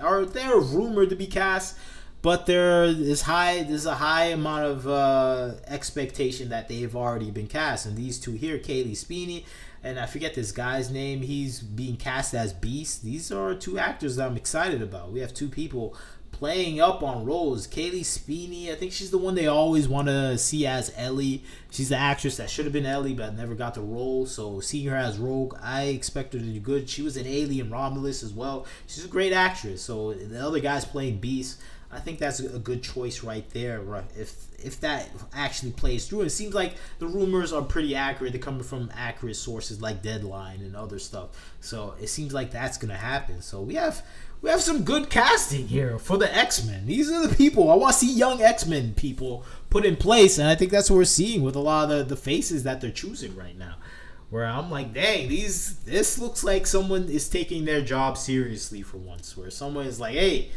or they're rumored to be cast, but there's a high amount of expectation that they've already been cast. And these two here, Kaylee Speeney, and I forget this guy's name, he's being cast as Beast. These are two actors that I'm excited about. We have two people playing up on roles. Kaylee Speeney, I think she's the one they always want to see as Ellie. She's the actress that should have been Ellie but never got the role. So seeing her as Rogue, I expect her to do good. She was in Alien Romulus as well. She's a great actress. So the other guy's playing Beast. I think that's a good choice right there. Right? If that actually plays through, it seems like the rumors are pretty accurate. They're coming from accurate sources like Deadline and other stuff. So it seems like that's gonna happen. So we have some good casting here for the X-Men. These are the people I want to see, young X-Men people put in place, and I think that's what we're seeing with a lot of the faces that they're choosing right now. Where I'm like, dang, this looks like someone is taking their job seriously for once. Where someone is like, hey,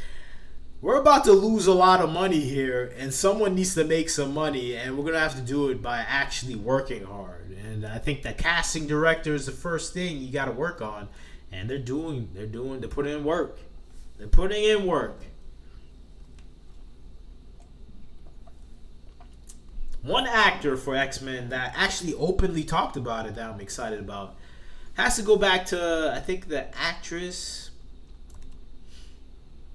we're about to lose a lot of money here, and someone needs to make some money, and we're gonna have to do it by actually working hard. And I think the casting director is the first thing you got to work on, and they're putting in work. They're putting in work. One actor for X-Men that actually openly talked about it that I'm excited about has to go back to, I think, the actress.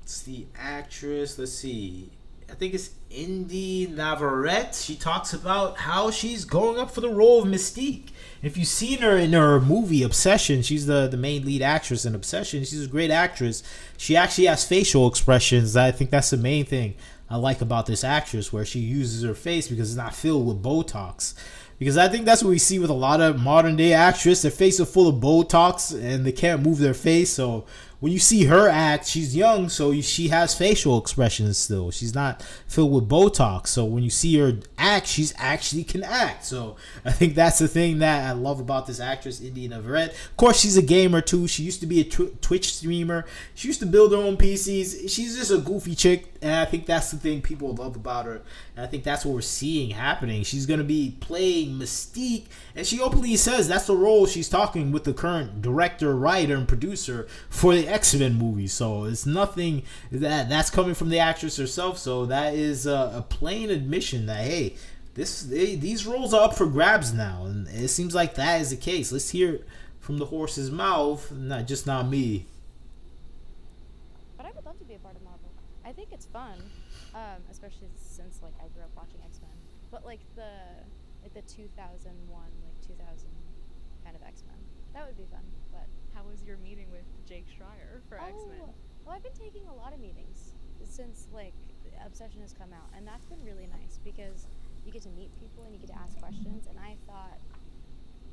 It's the actress. Let's see. I think it's Indy Navarrete. She talks about how she's going up for the role of Mystique. If you've seen her in her movie Obsession, she's the main lead actress in Obsession. She's a great actress. She actually has facial expressions. I think that's the main thing I like about this actress, where she uses her face because it's not filled with Botox. Because I think that's what we see with a lot of modern day actresses. Their face is full of Botox and they can't move their face. So when you see her act, she's young, so she has facial expressions still. She's not filled with Botox. So when you see her act, she's actually can act. So I think that's the thing that I love about this actress, Indy Navarrete. Of course, she's a gamer too. She used to be a Twitch streamer. She used to build her own PCs. She's just a goofy chick, and I think that's the thing people love about her. And I think that's what we're seeing happening. She's going to be playing Mystique, and she openly says that's the role she's talking with the current director, writer, and producer for the X-Men movie. So it's nothing that's coming from the actress herself. So that is a plain admission that, hey, these roles are up for grabs now, and it seems like that is the case. Let's hear it from the horse's mouth, not me. But I would love to be a part of Marvel. I think it's fun, especially since like I grew up watching X-Men. But like the the 2001, like 2000 kind of X-Men. That would be fun, but... How was your meeting with Jake Schreier for X-Men? Well, I've been taking a lot of meetings since, like, Obsession has come out, and that's been really nice because you get to meet people and you get to ask questions, and I thought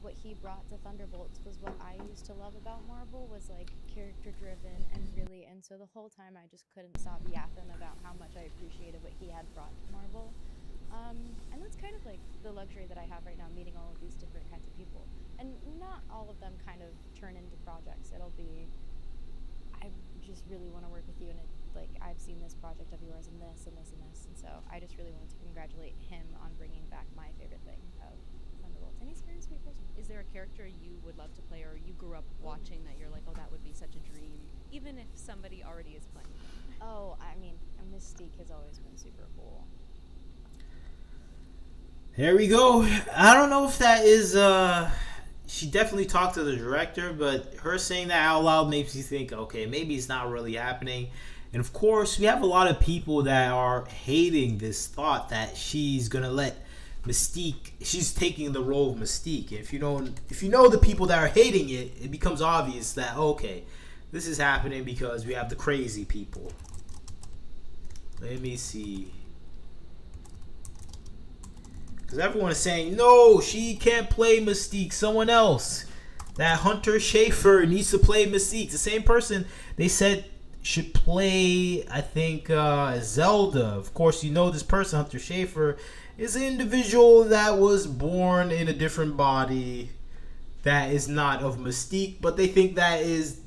what he brought to Thunderbolts was what I used to love about Marvel, was, like, character-driven and so the whole time I just couldn't stop yapping about how much I appreciated what he had brought to Marvel. And that's kind of like the luxury that I have right now, meeting all of these different kinds of people. And not all of them kind of turn into projects. It'll be, I just really want to work with you, and like, I've seen this project of yours and this and this and this. And so I just really wanted to congratulate him on bringing back my favorite thing of Thunderbolts. And he's a very sweet person. Is there a character you would love to play, or you grew up watching that you're like, oh, that would be such a dream, even if somebody already is playing them? Oh, I mean, Mystique has always been super cool. Here we go. I don't know if that is she definitely talked to the director, but her saying that out loud makes you think, okay, maybe it's not really happening. And of course, we have a lot of people that are hating this thought that she's gonna let Mystique, she's taking the role of Mystique. If you know the people that are hating it, it becomes obvious that, okay, this is happening because we have the crazy people. Let me see. Because everyone is saying, no, she can't play Mystique. Someone else. That Hunter Schafer needs to play Mystique. The same person they said should play, I think, Zelda. Of course, you know this person, Hunter Schafer, is an individual that was born in a different body that is not of Mystique. But they think that is...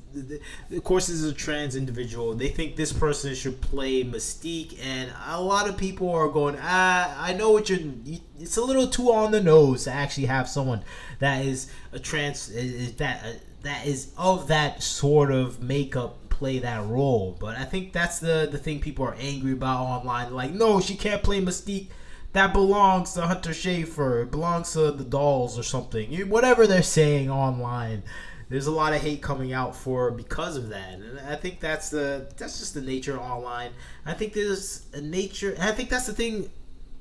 Of course, this is a trans individual. They think this person should play Mystique, and a lot of people are going, I know what it's a little too on the nose to actually have someone that is a trans, that is of that sort of makeup play that role. But I think that's the thing people are angry about online. Like, no, she can't play Mystique. That belongs to Hunter Schafer. It belongs to the dolls or something. Whatever they're saying online. There's a lot of hate coming out for because of that, and I think that's just the nature of online. I think there's a nature, and I think that's the thing.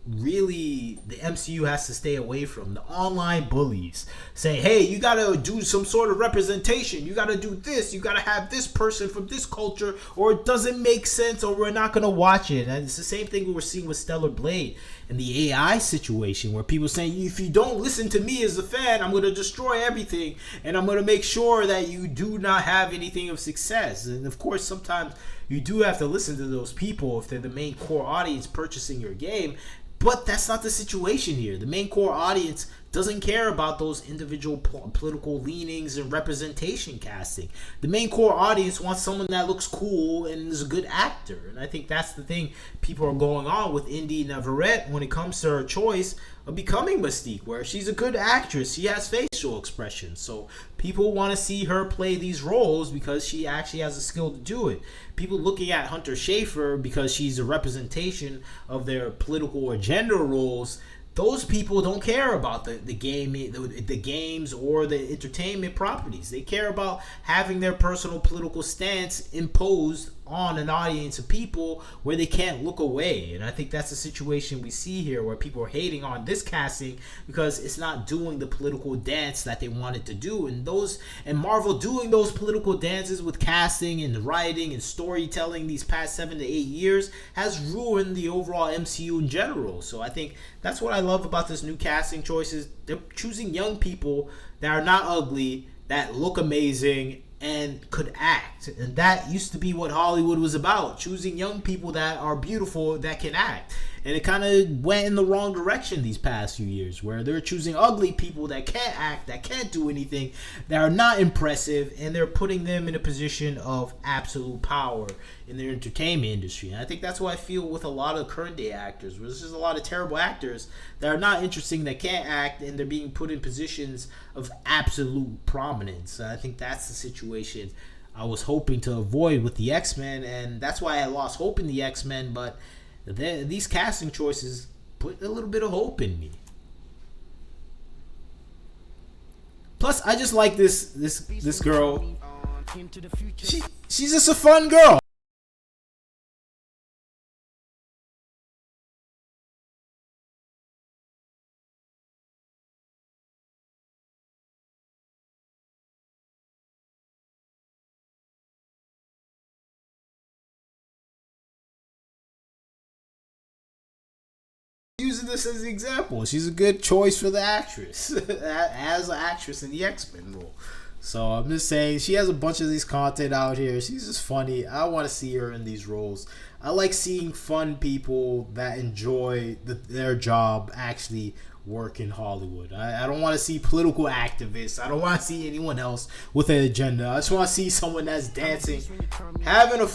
Really, the MCU has to stay away from the online bullies. Say, hey, you gotta do some sort of representation. You gotta do this. You gotta have this person from this culture, or it doesn't make sense, or we're not gonna watch it. And it's the same thing we're seeing with Stellar Blade and the AI situation, where people saying, if you don't listen to me as a fan, I'm gonna destroy everything, and I'm gonna make sure that you do not have anything of success. And of course, sometimes you do have to listen to those people if they're the main core audience purchasing your game. But that's not the situation here. The main core audience doesn't care about those individual political leanings and representation casting. The main core audience wants someone that looks cool and is a good actor. And I think that's the thing people are going on with Indy Navarrete when it comes to her choice of becoming Mystique, where she's a good actress. She has facial expressions. So people want to see her play these roles because she actually has the skill to do it. People looking at Hunter Schafer because she's a representation of their political or gender roles, those people don't care about the games or the entertainment properties. They care about having their personal political stance imposed on an audience of people where they can't look away. And I think that's the situation we see here, where people are hating on this casting because it's not doing the political dance that they wanted to do. And Marvel doing those political dances with casting and writing and storytelling these past 7 to 8 years has ruined the overall MCU in general. So I think that's what I love about this new casting choices. They're choosing young people that are not ugly, that look amazing, and could act. And that used to be what Hollywood was about, choosing young people that are beautiful, that can act. And it kind of went in the wrong direction these past few years, where they're choosing ugly people that can't act, that can't do anything, that are not impressive, and they're putting them in a position of absolute power in the entertainment industry. And I think that's what I feel with a lot of current day actors, where there's just a lot of terrible actors that are not interesting, that can't act, and they're being put in positions of absolute prominence. I think that's the situation I was hoping to avoid with the X-Men, and that's why I lost hope in the X-Men. But these casting choices put a little bit of hope in me. Plus, I just like this girl. She's just a fun girl. using this as an example. She's a good choice for the actress as an actress in the X-Men role. So I'm just saying, she has a bunch of these content out here. She's just funny. I want to see her in these roles. I like seeing fun people that enjoy their job actually work in Hollywood. I don't want to see political activists. I don't want to see anyone else with an agenda. I just want to see someone that's dancing, having a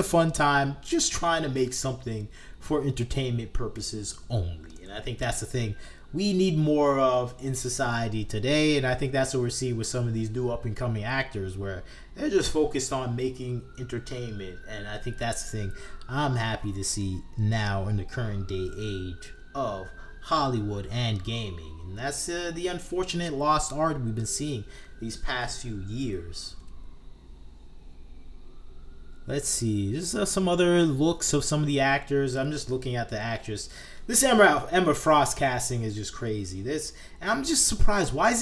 fun time, just trying to make something for entertainment purposes only. And I think that's the thing we need more of in society today, and I think that's what we're seeing with some of these new up and coming actors, where they're just focused on making entertainment. And I think that's the thing I'm happy to see now in the current day age of Hollywood and gaming. And that's the unfortunate lost art we've been seeing these past few years. Let's see. There's some other looks of some of the actors. I'm just looking at the actress. This Emma Frost casting is just crazy. And I'm just surprised. Why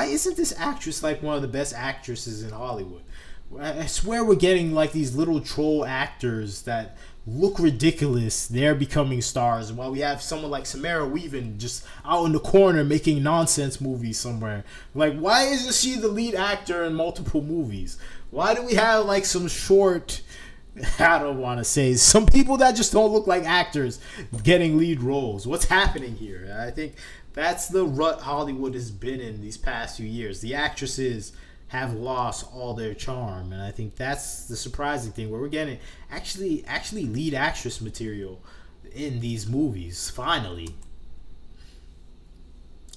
isn't this actress like one of the best actresses in Hollywood? I swear we're getting like these little troll actors that look ridiculous. They're becoming stars, while we have someone like Samara Weaving just out in the corner making nonsense movies somewhere. Like, why isn't she the lead actor in multiple movies? Why do we have like some short, I don't want to say, some people that just don't look like actors getting lead roles? What's happening here? I think that's the rut Hollywood has been in these past few years. The actresses have lost all their charm, and I think that's the surprising thing, where we're getting actually lead actress material in these movies finally.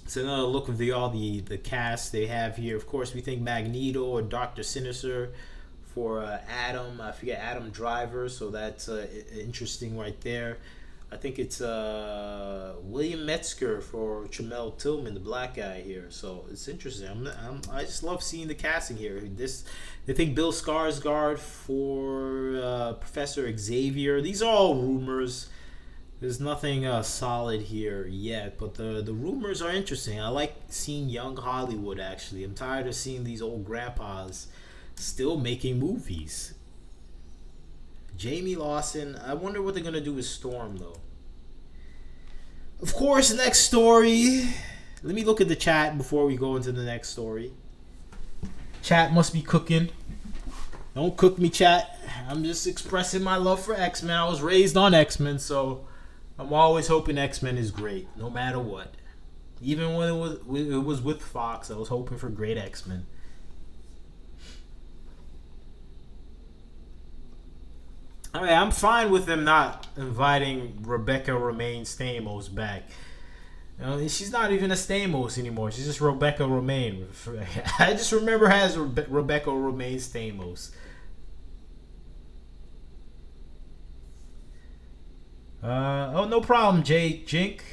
So another look of the cast they have here. Of course, we think Magneto or Dr. Sinister for Adam. I forget, Adam Driver. So that's interesting right there. I think it's William Metzger for Tramell Tillman, the black guy here. So it's interesting. I just love seeing the casting here. They think Bill Skarsgård for Professor Xavier. These are all rumors. There's nothing solid here yet, but the rumors are interesting. I like seeing young Hollywood, actually. I'm tired of seeing these old grandpas still making movies. Jamie Lawson. I wonder what they're going to do with Storm, though. Of course, next story. Let me look at the chat before we go into the next story. Chat must be cooking. Don't cook me, chat. I'm just expressing my love for X-Men. I was raised on X-Men, so I'm always hoping X-Men is great, no matter what. Even when it was with Fox, I was hoping for great X-Men. I mean, I'm fine with them not inviting Rebecca Romaine Stamos back. You know, she's not even a Stamos anymore. She's just Rebecca Romaine. I just remember her as Rebecca Romaine Stamos. No problem, Jay Jink.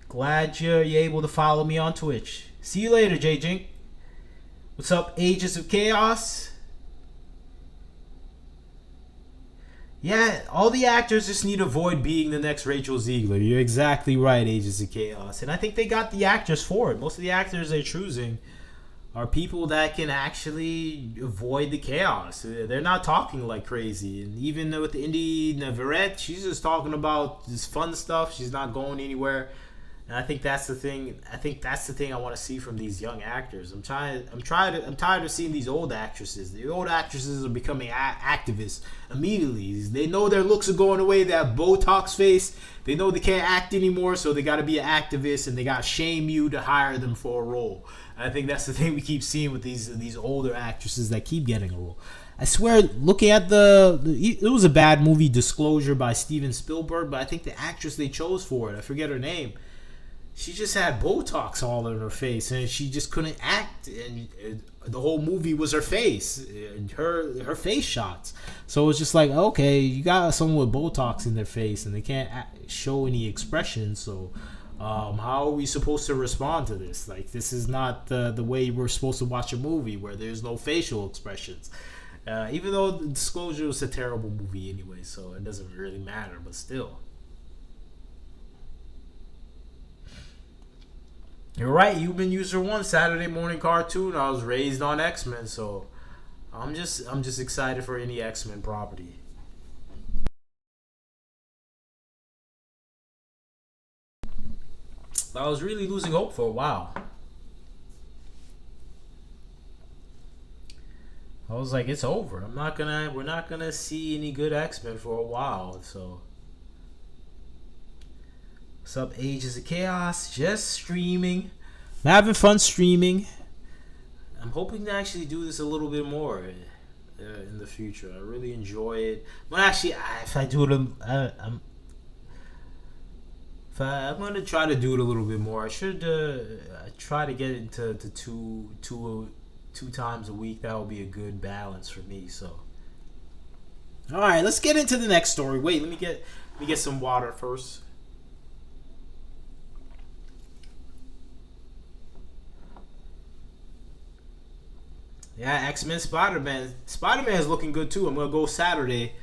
Glad you're able to follow me on Twitch. See you later, Jay Jink. What's up, Agents of Chaos? Yeah, all the actors just need to avoid being the next Rachel Ziegler. You're exactly right, Agents of Chaos. And I think they got the actors for it. Most of the actors they're choosing are people that can actually avoid the chaos. They're not talking like crazy. And even with Indy Navarrete, she's just talking about this fun stuff. She's not going anywhere. And I think that's the thing. I want to see from these young actors. I'm tired of seeing these old actresses. The old actresses are becoming activists immediately. They know their looks are going away. They have Botox face. They know they can't act anymore, so they got to be an activist, and they got to shame you to hire them for a role. And I think that's the thing we keep seeing with these older actresses that keep getting a role. I swear, looking at it was a bad movie, Disclosure by Steven Spielberg, but I think the actress they chose for it, I forget her name, she just had Botox all in her face, and she just couldn't act. And the whole movie was her face, her face shots. So it's just like, okay, you got someone with Botox in their face, and they can't show any expression. So how are we supposed to respond to this? Like, this is not the way we're supposed to watch a movie where there's no facial expressions. Even though Disclosure was a terrible movie anyway, so it doesn't really matter. But still. You're right, Human User 1, Saturday morning cartoon. I was raised on X-Men, so I'm just excited for any X-Men property. I was really losing hope for a while. I was like, it's over. We're not gonna see any good X-Men for a while. So, what's up, Ages of Chaos? Just streaming. I'm having fun streaming. I'm hoping to actually do this a little bit more in the future. I really enjoy it. But actually, if I do it, I'm gonna try to do it a little bit more. I should try to get into two times a week. That will be a good balance for me. So, all right, let's get into the next story. Wait, let me get some water first. Yeah, X-Men, Spiderman. Spiderman is looking good too. I'm gonna go Saturday.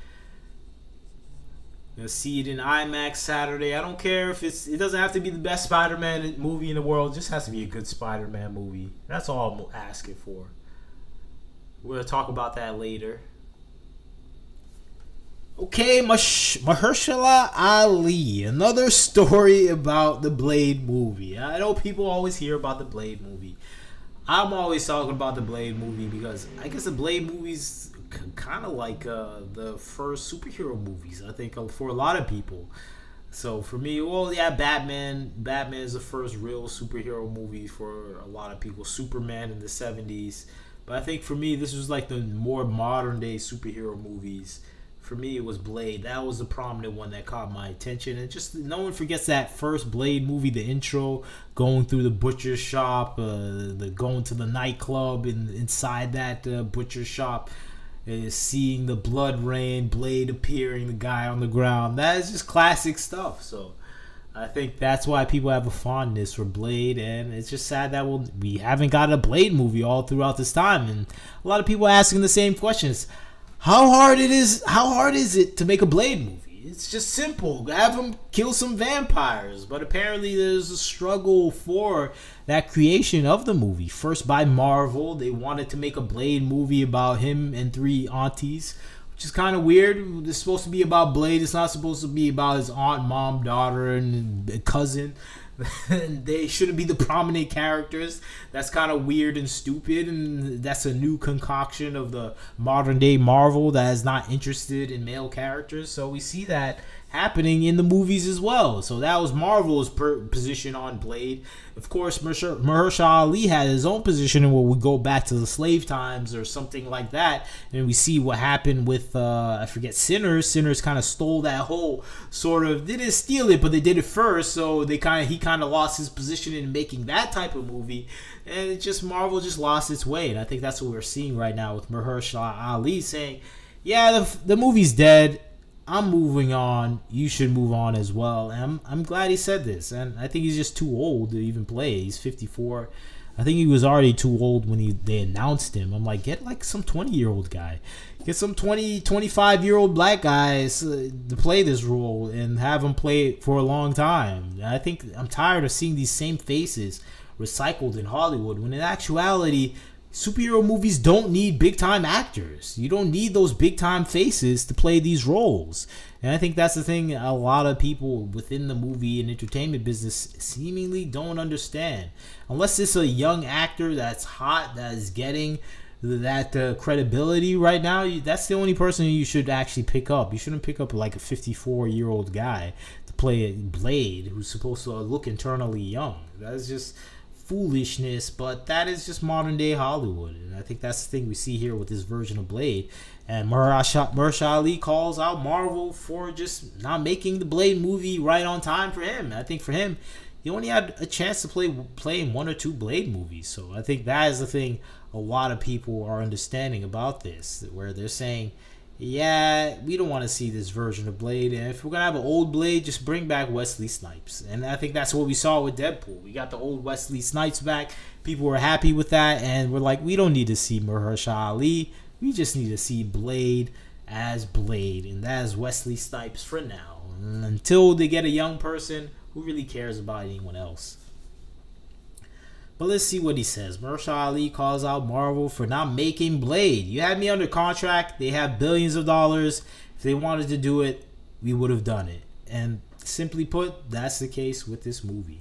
You'll see it in IMAX Saturday. I don't care if it doesn't have to be the best Spider-Man movie in the world. It just has to be a good Spider-Man movie. That's all I'm asking for. We're going to talk about that later. Okay, Mahershala Ali. Another story about the Blade movie. I know people always hear about the Blade movie. I'm always talking about the Blade movie because I guess the Blade movies kind of like the first superhero movies, I think, for a lot of people. So for me, well, yeah, Batman is the first real superhero movie for a lot of people. Superman in the 70s. But I think for me, this was like the more modern day superhero movies. For me, it was Blade. That was the prominent one that caught my attention. And just no one forgets that first Blade movie, the intro, going through the butcher shop, the going to the nightclub, and inside that butcher shop, seeing the blood rain, Blade appearing, the guy on the ground. That is just classic stuff. So I think that's why people have a fondness for Blade, and it's just sad that we haven't got a Blade movie all throughout this time. And a lot of people are asking the same questions. How hard is it to make a Blade movie? It's just simple. Have them kill some vampires. But apparently there's a struggle for that creation of the movie. First by Marvel, they wanted to make a Blade movie about him and three aunties, which is kind of weird. It's supposed to be about Blade. It's not supposed to be about his aunt, mom, daughter, and cousin. They shouldn't be the prominent characters. That's kind of weird and stupid, and that's a new concoction of the modern day Marvel that is not interested in male characters. So we see that happening in the movies as well. So that was Marvel's position on Blade. Of course, Mahershala Ali had his own position, and we go back to the slave times or something like that, and we see what happened with I forget, Sinners. Sinners kind of stole that whole sort of, they didn't steal it, but they did it first. So he kind of lost his position in making that type of movie, and it just, Marvel just lost its way. And I think that's what we're seeing right now with Mahershala Ali saying, "Yeah, the movie's dead. I'm moving on. You should move on as well." And I'm glad he said this. And I think he's just too old to even play. He's 54. I think he was already too old when they announced him. I'm like, get like some 20-year-old guy. Get some 25-year-old black guys to play this role and have him play it for a long time. I think I'm tired of seeing these same faces recycled in Hollywood, when in actuality, superhero movies don't need big-time actors. You don't need those big-time faces to play these roles. And I think that's the thing a lot of people within the movie and entertainment business seemingly don't understand. Unless it's a young actor that's hot, that is getting that credibility right now, that's the only person you should actually pick up. You shouldn't pick up like a 54-year-old guy to play Blade, who's supposed to look internally young. That's just foolishness, but that is just modern day Hollywood, and I think that's the thing we see here with this version of Blade. And Mahershala Ali calls out Marvel for just not making the Blade movie right on time for him. I think for him, he only had a chance to play in one or two Blade movies. So I think that is the thing a lot of people are understanding about this, where they're saying, yeah, we don't want to see this version of Blade, and if we're going to have an old Blade, just bring back Wesley Snipes. And I think that's what we saw with Deadpool. We got the old Wesley Snipes back. People were happy with that, and we're like, we don't need to see Mahershala Ali. We just need to see Blade as Blade, and that is Wesley Snipes for now. And until they get a young person, who really cares about anyone else? But let's see what he says. Mahershala Ali calls out Marvel for not making Blade. You had me under contract. They have billions of dollars. If they wanted to do it, we would have done it. And Simply put, that's the case with this movie.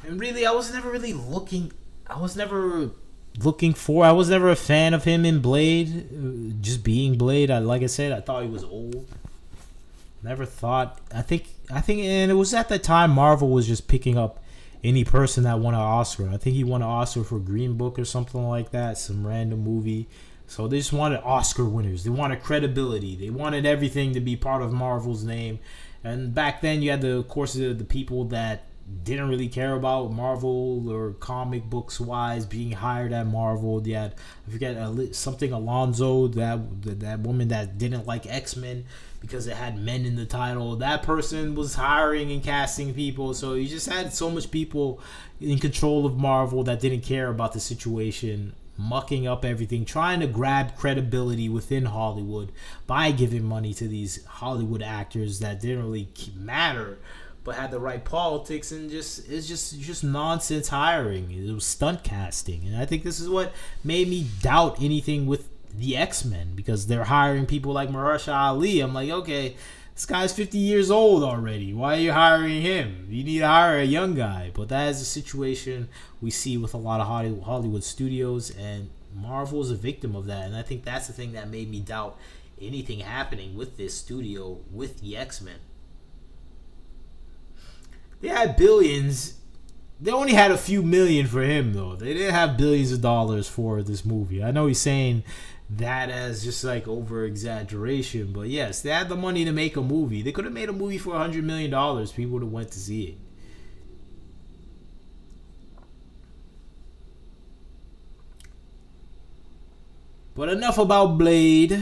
And really, I was never a fan of him in Blade. Just being Blade, like I said, I thought he was old. Never thought. I think, and it was at that time Marvel was just picking up any person that won an Oscar. I think he won an Oscar for Green Book or something like that, some random movie. So they just wanted Oscar winners. They wanted credibility. They wanted everything to be part of Marvel's name. And back then, you had of course, the people that didn't really care about Marvel or comic books wise being hired at Marvel. You had, I forget, something Alonzo, that woman that didn't like X-Men because it had men in the title. That person was hiring and casting people. So you just had so much people in control of Marvel that didn't care about the situation, mucking up everything, trying to grab credibility within Hollywood by giving money to these Hollywood actors that didn't really matter, but had the right politics, and it's just nonsense hiring. It was stunt casting, and I think this is what made me doubt anything with the X-Men, because they're hiring people like Mahershala Ali. I'm like, okay, this guy's 50 years old already. Why are you hiring him? You need to hire a young guy. But that is a situation we see with a lot of Hollywood studios, and Marvel is a victim of that. And I think that's the thing that made me doubt anything happening with this studio, with the X-Men. They had billions. They only had a few million for him, though. They didn't have billions of dollars for this movie. I know he's saying that as just like over exaggeration, but yes, they had the money to make a movie. They could have made a movie for $100 million. People would have went to see it. But enough about Blade.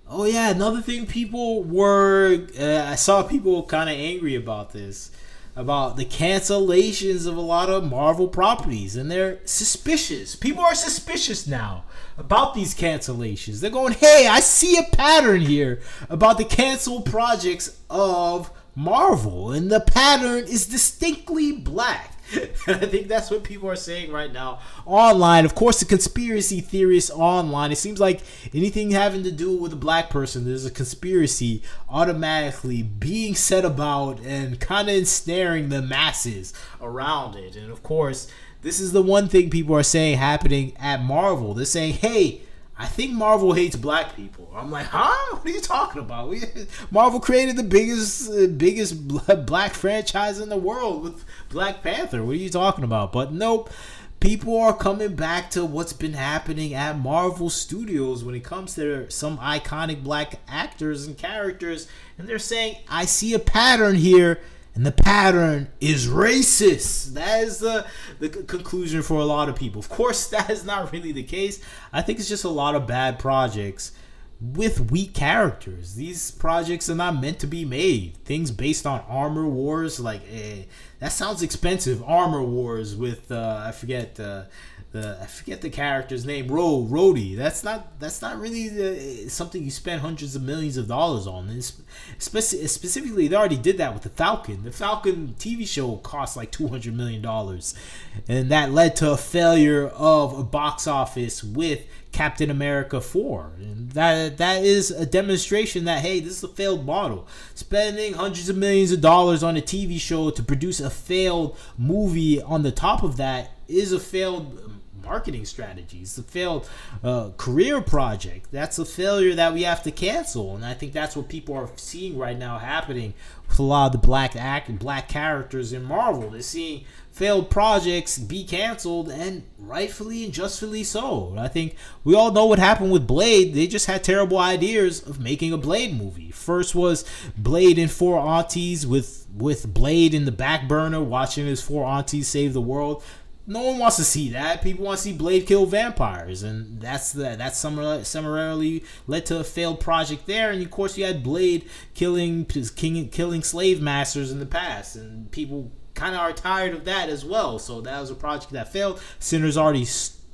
Oh yeah, another thing people were... I saw people kind of angry about this. About the cancellations of a lot of Marvel properties. And they're suspicious. People are suspicious now about these cancellations. They're going, hey, I see a pattern here about the canceled projects of Marvel. And the pattern is distinctly black. And I think that's what people are saying right now online. Of course, the conspiracy theorists online, it seems like anything having to do with a black person, there's a conspiracy automatically being said about and kind of ensnaring the masses around it. And of course, this is the one thing people are saying happening at Marvel. They're saying, hey, I think Marvel hates black people. I'm like, huh? What are you talking about? Marvel created the biggest black franchise in the world with Black Panther. What are you talking about? But nope. People are coming back to what's been happening at Marvel Studios when it comes to some iconic black actors and characters. And they're saying, I see a pattern here. And the pattern is racist. That is the conclusion for a lot of people. Of course, that is not really the case. I think it's just a lot of bad projects with weak characters. These projects are not meant to be made. Things based on Armor Wars, like that sounds expensive. Armor Wars with I forget the character's name, Rhodey. That's not really something you spend hundreds of millions of dollars on. Specifically, they already did that with the Falcon. The Falcon TV show cost like $200 million, and that led to a failure of a box office with Captain America 4. And that is a demonstration that, hey, this is a failed model. Spending hundreds of millions of dollars on a TV show to produce a failed movie on the top of that is a failed marketing strategy. It's a failed career project. That's a failure that we have to cancel. And I think that's what people are seeing right now happening with a lot of the black characters in Marvel. They're seeing failed projects be canceled, and rightfully and justly so. I think we all know what happened with Blade. They just had terrible ideas of making a Blade movie. First was Blade and four aunties with Blade in the back burner watching his four aunties save the world. No one wants to see that. People want to see Blade kill vampires, and that's summarily led to a failed project there. And of course, you had Blade killing slave masters in the past, and people kind of are tired of that as well. So that was a project that failed. Sinners already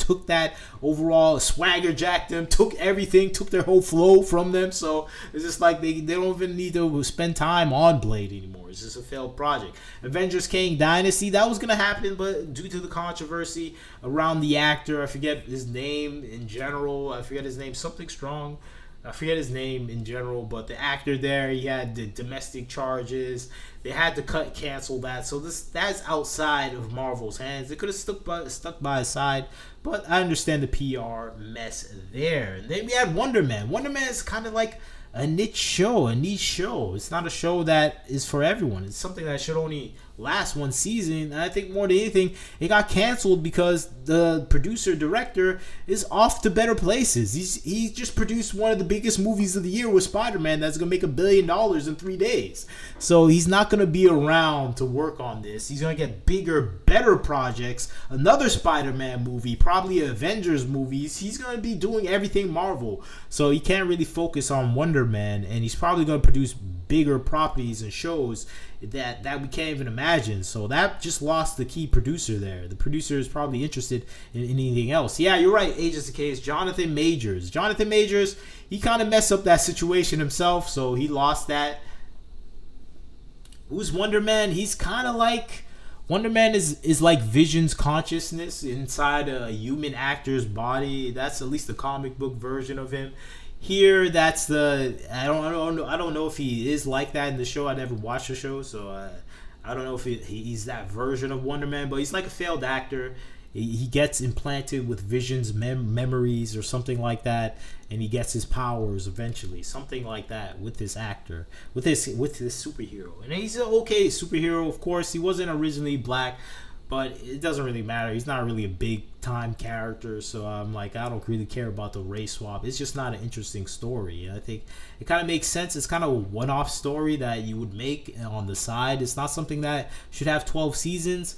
took that overall, swagger jacked them, took everything, took their whole flow from them. So it's just like they don't even need to spend time on Blade anymore. It's just a failed project. Avengers Kang Dynasty, that was going to happen, but due to the controversy around the actor, I forget his name in general. I forget his name, something strong. I forget his name in general, but the actor there, he had the domestic charges. They had to cancel that. So that's outside of Marvel's hands. They could have stuck by his side, but I understand the PR mess there. And then we had Wonder Man. Wonder Man is kind of like a niche show. It's not a show that is for everyone. It's something that should only last one season. And I think more than anything, it got canceled because the producer director is off to better places. He's just produced one of the biggest movies of the year with Spiderman that's gonna make $1 billion in 3 days. So he's not gonna be around to work on this. He's gonna get bigger, better projects, another Spider-Man movie, probably Avengers movies. He's gonna be doing everything Marvel, so he can't really focus on Wonder Man, and he's probably gonna produce bigger properties and shows that we can't even imagine. So that just lost the key producer there. The producer is probably interested in anything else. Yeah, you're right, Agents of Case. Jonathan Majors, he kind of messed up that situation himself, so he lost that. Who's Wonder Man? He's kind of like, Wonder Man is like Vision's consciousness inside a human actor's body. That's at least the comic book version of him. Here, that's the I don't know if he is like that in the show. I never watched the show, so I don't know if he's that version of Wonder Man. But he's like a failed actor. He gets implanted with Vision's memories or something like that, and he gets his powers eventually, something like that with this actor, with this superhero. And he's an okay superhero, of course. He wasn't originally black, but it doesn't really matter. He's not really a big time character, so I'm like, I don't really care about the race swap. It's just not an interesting story. I think it kind of makes sense. It's kind of a one-off story that you would make on the side. It's not something that should have 12 seasons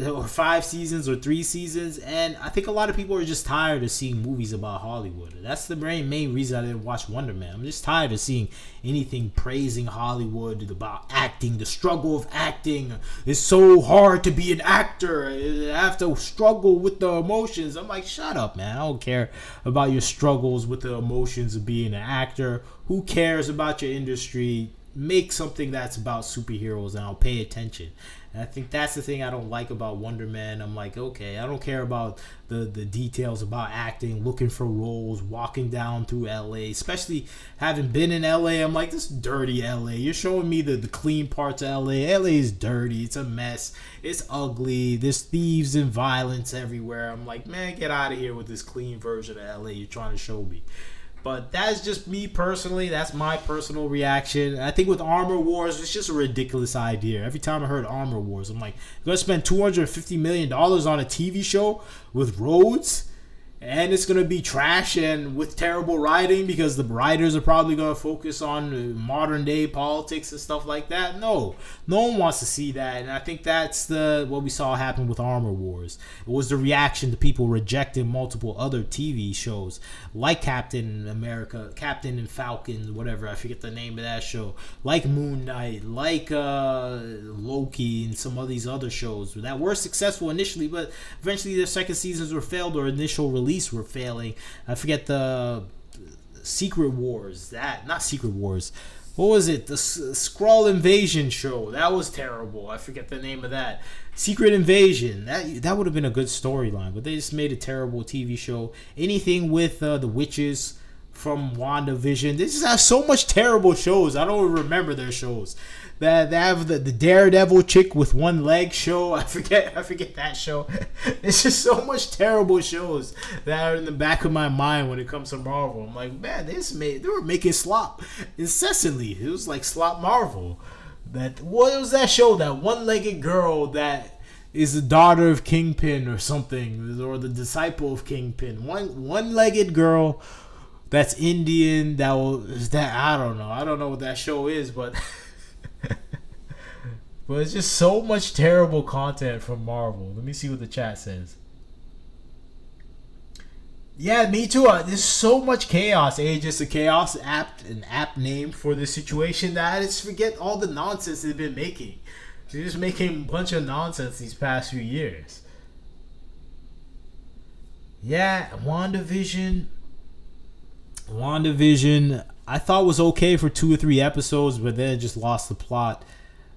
or 5 seasons or 3 seasons. And I think a lot of people are just tired of seeing movies about Hollywood. That's the main reason I didn't watch Wonder Man. I'm just tired of seeing anything praising Hollywood about acting. The struggle of acting is so hard to be an actor. I have to struggle with the emotions. I'm like, shut up, man. I don't care about your struggles with the emotions of being an actor. Who cares about your industry? Make something that's about superheroes and I'll pay attention. And I think that's the thing I don't like about Wonder Man. I'm like, okay, I don't care about the details about acting, looking for roles, walking down through LA, especially having been in LA. I'm like, this dirty LA. You're showing me the clean parts of LA. LA is dirty. It's a mess. It's ugly. There's thieves and violence everywhere. I'm like, man, get out of here with this clean version of LA you're trying to show me. But that's just me personally. That's my personal reaction. I think with Armor Wars, it's just a ridiculous idea. Every time I heard Armor Wars, I'm like, you're going to spend $250 million on a TV show with roads? And it's going to be trash and with terrible writing because the writers are probably going to focus on modern day politics and stuff like that. No one wants to see that. And I think that's what we saw happen with Armor Wars. It was the reaction to people rejecting multiple other TV shows like Captain America, Captain and Falcon, whatever. I forget the name of that show. Like Moon Knight, like Loki and some of these other shows that were successful initially, but eventually their second seasons were failed or initial release were failing. I forget the Secret Wars. Not Secret Wars. What was it? The Skrull Invasion show. That was terrible. I forget the name of that. Secret Invasion. That would have been a good storyline, but they just made a terrible TV show. Anything with the witches from WandaVision. They just have so much terrible shows. I don't remember their shows. They have the Daredevil chick with one leg show. I forget that show. It's just so much terrible shows that are in the back of my mind when it comes to Marvel. I'm like, man, they were making slop incessantly. It was like slop Marvel. What was that show? That one-legged girl that is the daughter of Kingpin or something, or the disciple of Kingpin. One-legged girl that's Indian. I don't know. I don't know what that show is, but. But it's just so much terrible content from Marvel. Let me see what the chat says. Yeah, me too. There's so much chaos. Agents of Chaos, an apt name for this situation that I just forget all the nonsense they've been making. They're just making a bunch of nonsense these past few years. Yeah, WandaVision, I thought was okay for 2 or 3 episodes, but then it just lost the plot.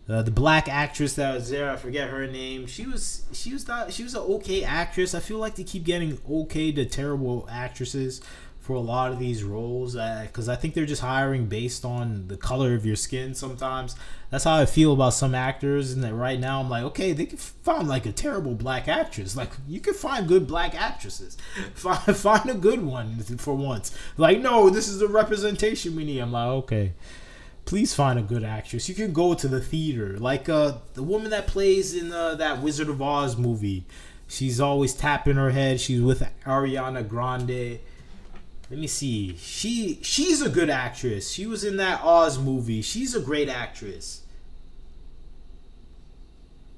The black actress that was there, I forget her name. She was an okay actress. I feel like they keep getting okay to terrible actresses for a lot of these roles, because I think they're just hiring based on the color of your skin sometimes. That's how I feel about some actors, and that right now I'm like, okay, they can find like a terrible black actress. Like, you can find good black actresses. Find a good one for once. Like, no, this is the representation we need. I'm like, okay, please find a good actress. You can go to the theater. Like the woman that plays in that Wizard of Oz movie. She's always tapping her head. She's with Ariana Grande. Let me see. She's a good actress. She was in that Oz movie. She's a great actress.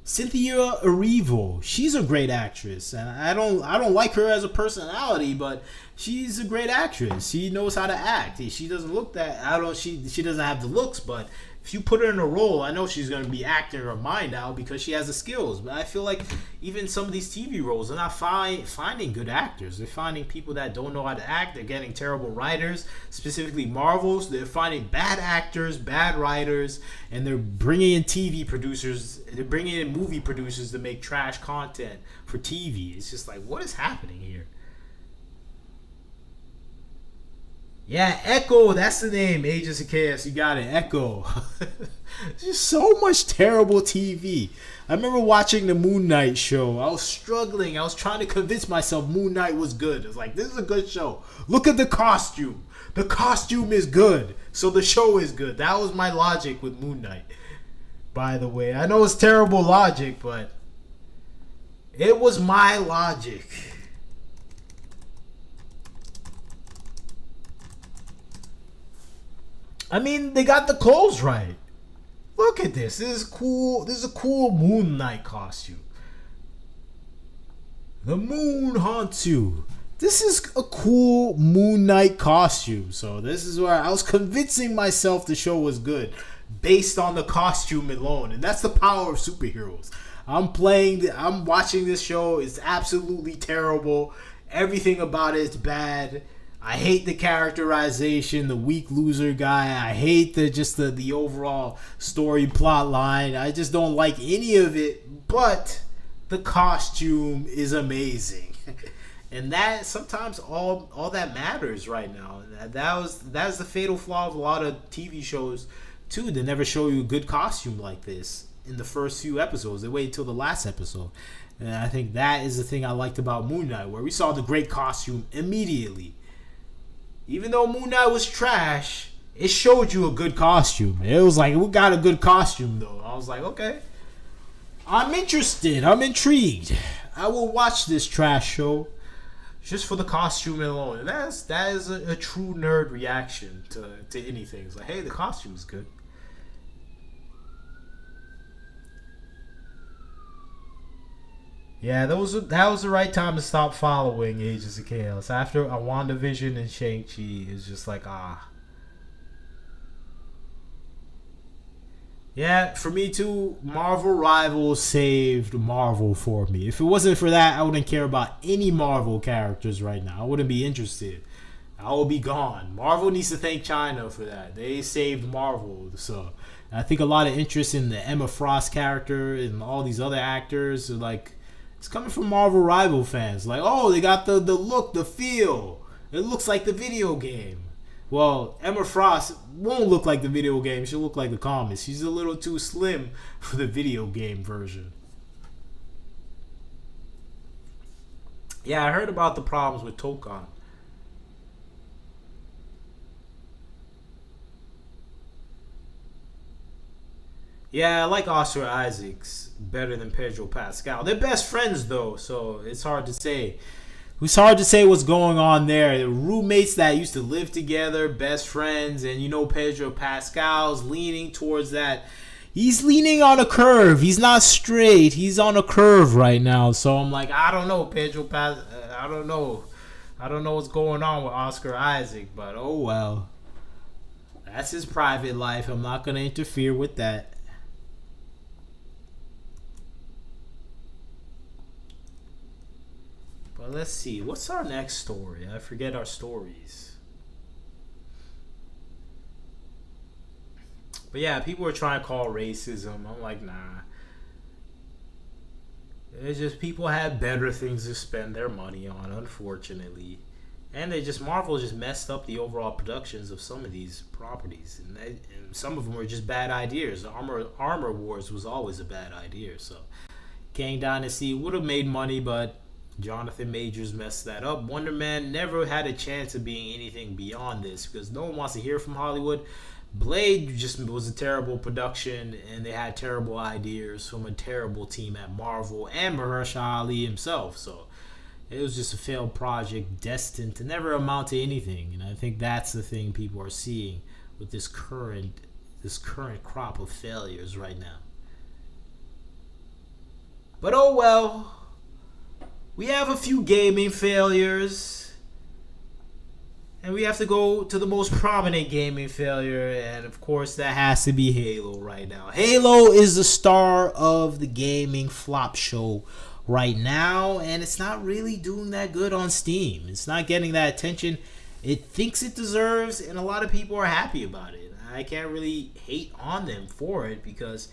Cynthia Erivo. She's a great actress, and I don't like her as a personality, but she's a great actress. She knows how to act. She doesn't look that. She doesn't have the looks, but if you put her in a role, I know she's going to be acting her mind out because she has the skills. But I feel like even some of these TV roles, they're not finding good actors. They're finding people that don't know how to act. They're getting terrible writers, specifically Marvels. They're finding bad actors, bad writers, and they're bringing in TV producers. They're bringing in movie producers to make trash content for TV. It's just like, what is happening here? Yeah, Echo, that's the name. Agents of Chaos, you got it, Echo. There's so much terrible TV. I remember watching the Moon Knight show. I was struggling. I was trying to convince myself Moon Knight was good. It's like, this is a good show. Look at the costume. The costume is good, so the show is good. That was my logic with Moon Knight. By the way, I know it's terrible logic, but it was my logic. I mean, they got the clothes right. Look at this. This is cool. This is a cool Moon Knight costume. The moon haunts you. This is a cool Moon Knight costume. So this is where I was convincing myself the show was good based on the costume alone. And that's the power of superheroes. I'm watching this show. It's absolutely terrible. Everything about it is bad. I hate the characterization, the weak loser guy. I hate the overall story plot line. I just don't like any of it, but the costume is amazing. And that sometimes all that matters right now. That's the fatal flaw of a lot of TV shows too. They never show you a good costume like this in the first few episodes. They wait until the last episode. And I think that is the thing I liked about Moon Knight, where we saw the great costume immediately. Even though Moon Knight was trash, it showed you a good costume. It was like, we got a good costume, though. I was like, okay. I'm interested. I'm intrigued. I will watch this trash show just for the costume alone. And that is a true nerd reaction to anything. It's like, hey, the costume is good. Yeah, that was the right time to stop following Agents of Chaos. After a WandaVision and Shang-Chi, it's just like, Yeah, for me too, Marvel Rivals saved Marvel for me. If it wasn't for that, I wouldn't care about any Marvel characters right now. I wouldn't be interested. I would be gone. Marvel needs to thank China for that. They saved Marvel. So I think a lot of interest in the Emma Frost character and all these other actors are like, it's coming from Marvel Rival fans. Like, oh, they got the look, the feel. It looks like the video game. Well, Emma Frost won't look like the video game. She'll look like the comics. She's a little too slim for the video game version. Yeah, I heard about the problems with Tokon. Yeah, I like Oscar Isaacs better than Pedro Pascal. They're best friends, though, so it's hard to say. It's hard to say what's going on there. The roommates that used to live together, best friends, and Pedro Pascal's leaning towards that. He's leaning on a curve. He's not straight. He's on a curve right now. So I'm like, I don't know, I don't know. I don't know what's going on with Oscar Isaac, but oh well. That's his private life. I'm not going to interfere with that. But let's see. What's our next story? I forget our stories. But yeah, people are trying to call racism. I'm like, nah. It's just people have better things to spend their money on, unfortunately. And Marvel just messed up the overall productions of some of these properties. And some of them were just bad ideas. Armor Wars was always a bad idea. So Kang Dynasty would have made money, but Jonathan Majors messed that up. Wonder Man never had a chance of being anything beyond this because no one wants to hear from Hollywood. Blade just was a terrible production, and they had terrible ideas from a terrible team at Marvel and Mahershala Ali himself. So it was just a failed project destined to never amount to anything. And I think that's the thing people are seeing with this current crop of failures right now. But oh well. We have a few gaming failures. And we have to go to the most prominent gaming failure, and of course that has to be Halo right now. Halo is the star of the gaming flop show right now, and it's not really doing that good on Steam. It's not getting that attention it thinks it deserves, and a lot of people are happy about it. I can't really hate on them for it because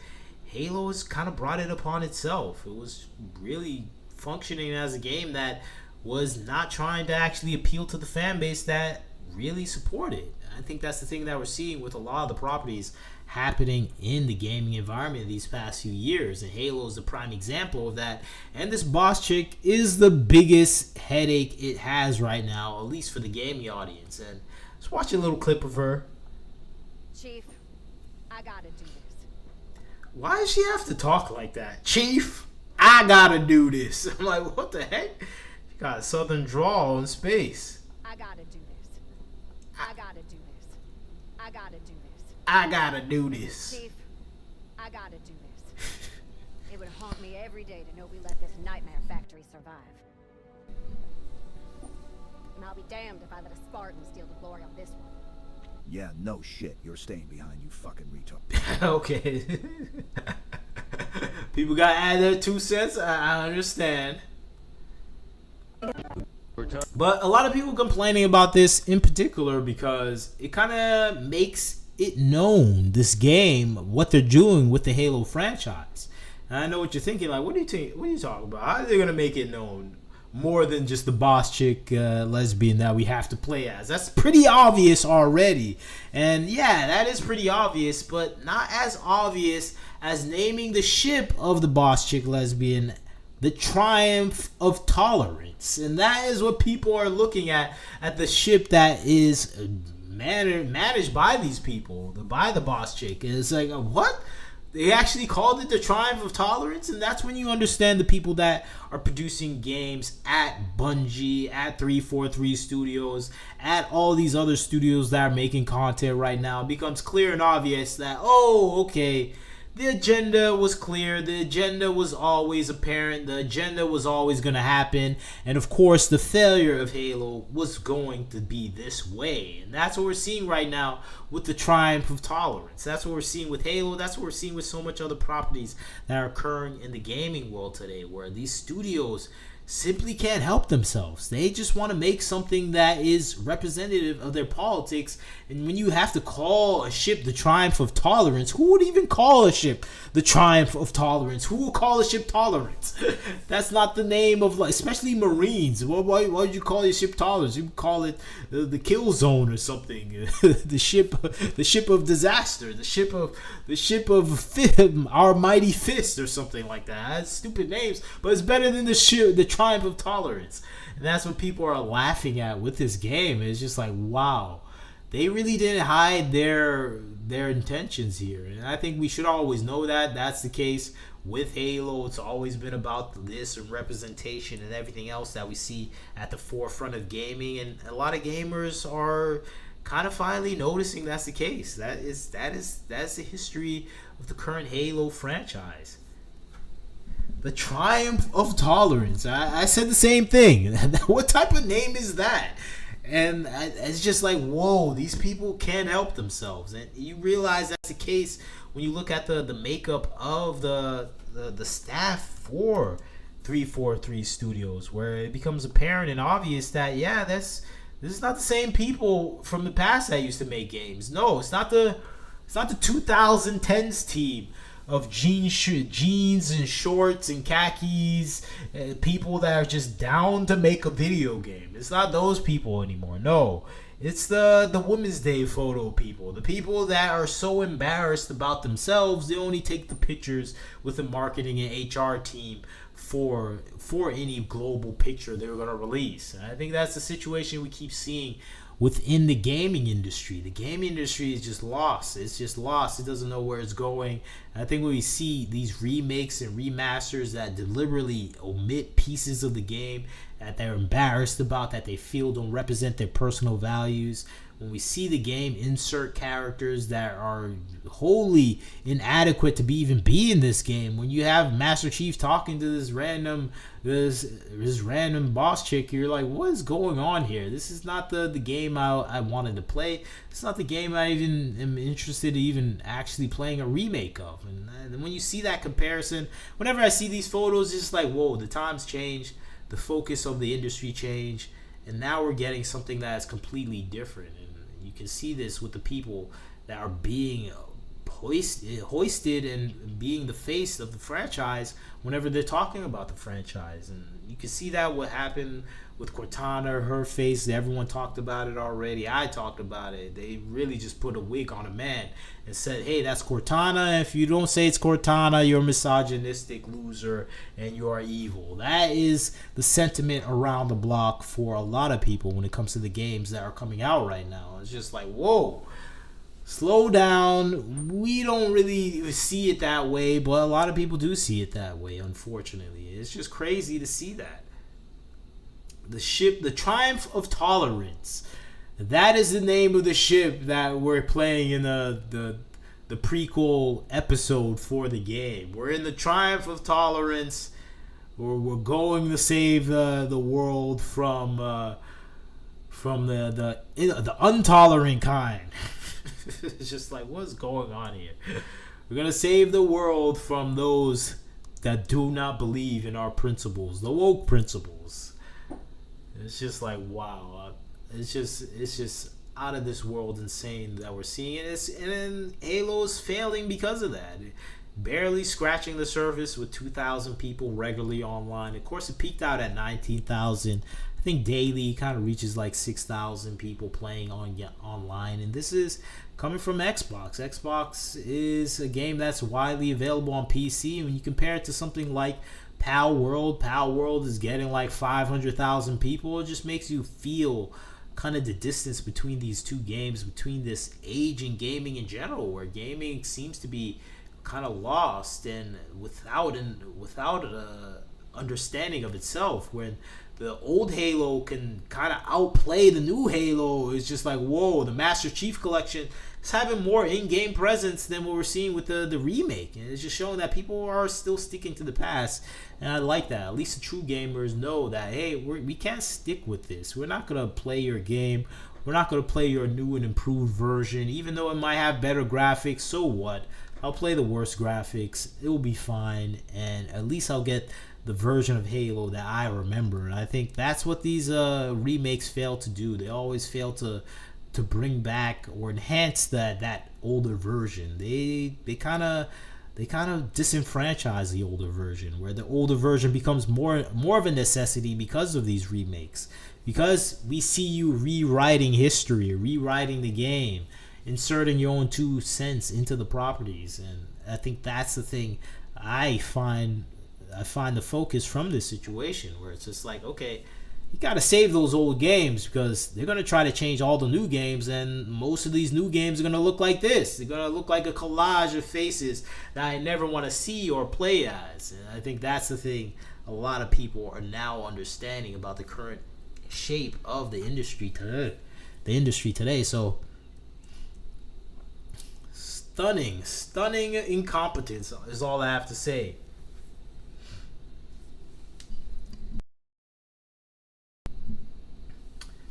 Halo has kind of brought it upon itself. It was really functioning as a game that was not trying to actually appeal to the fan base that really support it. I think that's the thing that we're seeing with a lot of the properties happening in the gaming environment these past few years, and Halo is a prime example of that. And this boss chick is the biggest headache it has right now, at least for the gaming audience. And let's watch a little clip of her. Chief, I gotta do this. Why does she have to talk like that? Chief, I gotta do this. I'm like, what the heck? Got a southern drawl in space. I gotta do this. I gotta do this. I gotta do this. I gotta do this. Chief, I gotta do this. It would haunt me every day to know we let this nightmare factory survive. And I'll be damned if I let a Spartan steal the glory on this one. Yeah, no shit. You're staying behind, you fucking retard. Okay. People gotta add their 2 cents. I understand. But a lot of people complaining about this in particular because it kind of makes it known, this game, what they're doing with the Halo franchise. And I know what you're thinking, like, what are you talking about? How are they gonna make it known more than just the boss chick lesbian that we have to play as? That's pretty obvious already. And yeah, that is pretty obvious, but not as obvious as naming the ship of the boss chick lesbian the Triumph of Tolerance. And that is what people are looking at the ship that is managed by these people, by the boss chick. And it's like, what? They actually called it the Triumph of Tolerance? And that's when you understand the people that are producing games at Bungie, at 343 Studios, at all these other studios that are making content right now. It becomes clear and obvious that, oh, okay, the agenda was clear. The agenda was always apparent. The agenda was always going to happen. And of course, the failure of Halo was going to be this way. And that's what we're seeing right now with the Triumph of Tolerance. That's what we're seeing with Halo. That's what we're seeing with so much other properties that are occurring in the gaming world today, where these studios simply can't help themselves. They just want to make something that is representative of their politics. And when you have to call a ship the Triumph of Tolerance, who would even call a ship the Triumph of Tolerance? Who will call a ship Tolerance? That's not the name of, like, especially Marines. Why would you call your ship Tolerance? You would call it the Kill Zone or something. the ship of disaster. The ship of our mighty fist or something like that. That's stupid names, but it's better than the Triumph of Tolerance. And that's what people are laughing at with this game. It's just like, wow, they really didn't hide their intentions here. And I think we should always know that that's the case with Halo. It's always been about this and representation and everything else that we see at the forefront of gaming. And a lot of gamers are kind of finally noticing that's the case. That's the history of the current Halo franchise. The Triumph of Tolerance. I said the same thing. What type of name is that? And it's just like, whoa, these people can't help themselves. And you realize that's the case when you look at the makeup of the staff for 343 Studios, where it becomes apparent and obvious that this is not the same people from the past that used to make games. No, it's not the 2010s team of jeans and shorts and khakis, people that are just down to make a video game. It's not those people anymore. No, it's the Women's Day photo people, the people that are so embarrassed about themselves they only take the pictures with the marketing and HR team for any global picture they're going to release. And I think that's the situation we keep seeing within the gaming industry. The gaming industry is just lost. It's just lost. It doesn't know where it's going. And I think when we see these remakes and remasters that deliberately omit pieces of the game that they're embarrassed about, that they feel don't represent their personal values, when we see the game insert characters that are wholly inadequate to even be in this game, when you have Master Chief talking to this random boss chick, you're like, what is going on here? This is not the game I wanted to play. It's not the game I even am interested in even actually playing a remake of. And when you see that comparison, whenever I see these photos, it's just like, whoa, the times change, the focus of the industry changed, and now we're getting something that is completely different. And you can see this with the people that are being hoisted and being the face of the franchise whenever they're talking about the franchise. And you can see that what happened with Cortana, her face, everyone talked about it already. I talked about it. They really just put a wig on a man and said, hey, that's Cortana. If you don't say it's Cortana, you're a misogynistic loser and you are evil. That is the sentiment around the block for a lot of people when it comes to the games that are coming out right now. It's just like, whoa, slow down. We don't really see it that way, but a lot of people do see it that way, unfortunately. It's just crazy to see that. The Triumph of Tolerance. That is the name of the ship that we're playing in the prequel episode for the game. We're in the Triumph of Tolerance. We're going to save the world from the intolerant kind. It's just like, what's going on here? We're gonna save the world from those that do not believe in our principles, the woke principles. It's just like, wow. It's just out of this world insane that we're seeing it. And then Halo is failing because of that. Barely scratching the surface with 2,000 people regularly online. Of course, it peaked out at 19,000. I think daily kind of reaches like 6,000 people playing online. And this is coming from Xbox. Xbox is a game that's widely available on PC. When you compare it to something like Pal World is getting like 500,000 people. It just makes you feel kind of the distance between these two games, between this age in gaming in general, where gaming seems to be kind of lost and without a understanding of itself. When the old Halo can kind of outplay the new Halo, it's just like, whoa, the Master Chief Collection is having more in-game presence than what we're seeing with the remake. And it's just showing that people are still sticking to the past. And I like that. At least the true gamers know that, hey, we can't stick with this. We're not going to play your game. We're not going to play your new and improved version. Even though it might have better graphics, so what? I'll play the worst graphics. It will be fine. And at least I'll get the version of Halo that I remember. And I think that's what these remakes fail to do. They always fail to bring back or enhance that older version. They kind of disenfranchise the older version, where the older version becomes more of a necessity because of these remakes. Because we see you rewriting history, rewriting the game, inserting your own 2 cents into the properties. And I think that's the thing I find the focus from this situation, where it's just like, okay, you got to save those old games because they're going to try to change all the new games, and most of these new games are going to look like this. They're going to look like a collage of faces that I never want to see or play as. And I think that's the thing a lot of people are now understanding about the current shape of the industry today. So stunning incompetence is all I have to say.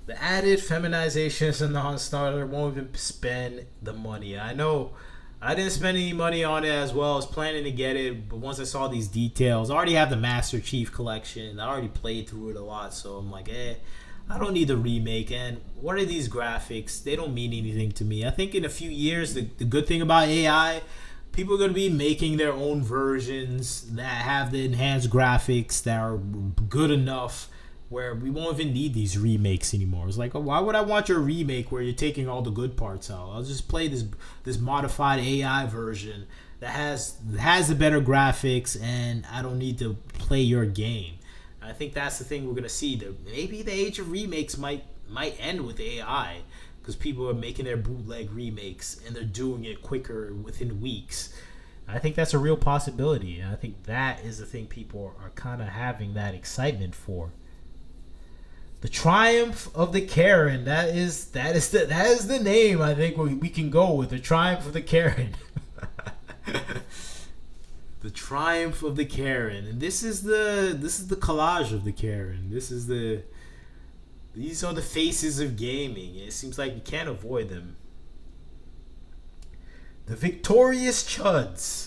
The added feminization is a non-starter. Won't even spend the money. I know I didn't spend any money on it as well. I was planning to get it, but once I saw these details, I already have the Master Chief Collection. I already played through it a lot, so I'm like, I don't need the remake. And what are these graphics? They don't mean anything to me. I think in a few years, the good thing about AI, people are going to be making their own versions that have the enhanced graphics that are good enough where we won't even need these remakes anymore. It's like, oh, why would I want your remake where you're taking all the good parts out? I'll just play this modified AI version that has the better graphics, and I don't need to play your game. I think that's the thing we're gonna see. Maybe the age of remakes might end with AI, because people are making their bootleg remakes and they're doing it quicker within weeks. I think that's a real possibility, and I think that is the thing people are kind of having that excitement for. The Triumph of the Karen. That is the name I think we can go with. The Triumph of the Karen. The Triumph of the Karen. And this is the collage of the Karen. These are the faces of gaming. It seems like you can't avoid them. The Victorious Chuds.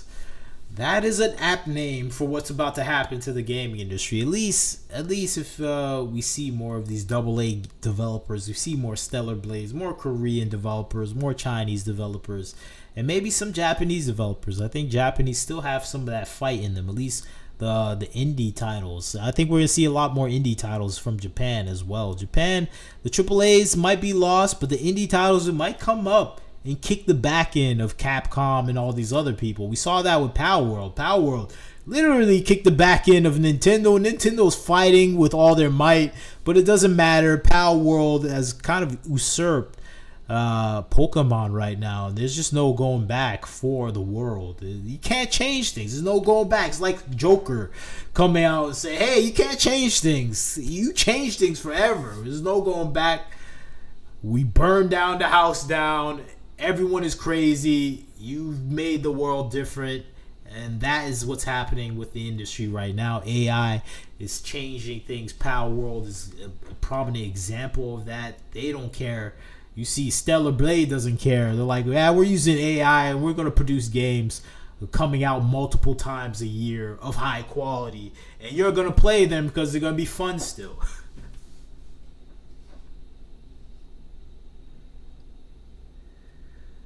That is an apt name for what's about to happen to the gaming industry. At least if we see more of these AA developers, we see more Stellar Blades, more Korean developers, more Chinese developers, and maybe some Japanese developers. I think Japanese still have some of that fight in them. At least the indie titles. I think we're gonna see a lot more indie titles from Japan as well. Japan, the AAAs might be lost, but the indie titles it might come up and kick the back end of Capcom and all these other people. We saw that with Power World. Power World literally kicked the back end of Nintendo. Nintendo's fighting with all their might, but it doesn't matter. Power World has kind of usurped Pokemon right now. There's just no going back for the world. You can't change things. There's no going back. It's like Joker coming out and say, hey, you can't change things. You change things forever. There's no going back. We burned down the house down. Everyone is crazy. You've made the world different. And that is what's happening with the industry right now. AI is changing things. Power World is a prominent example of that. They don't care. You see Stellar Blade doesn't care. They're like, yeah, we're using AI and we're going to produce games coming out multiple times a year of high quality. And you're going to play them because they're going to be fun still.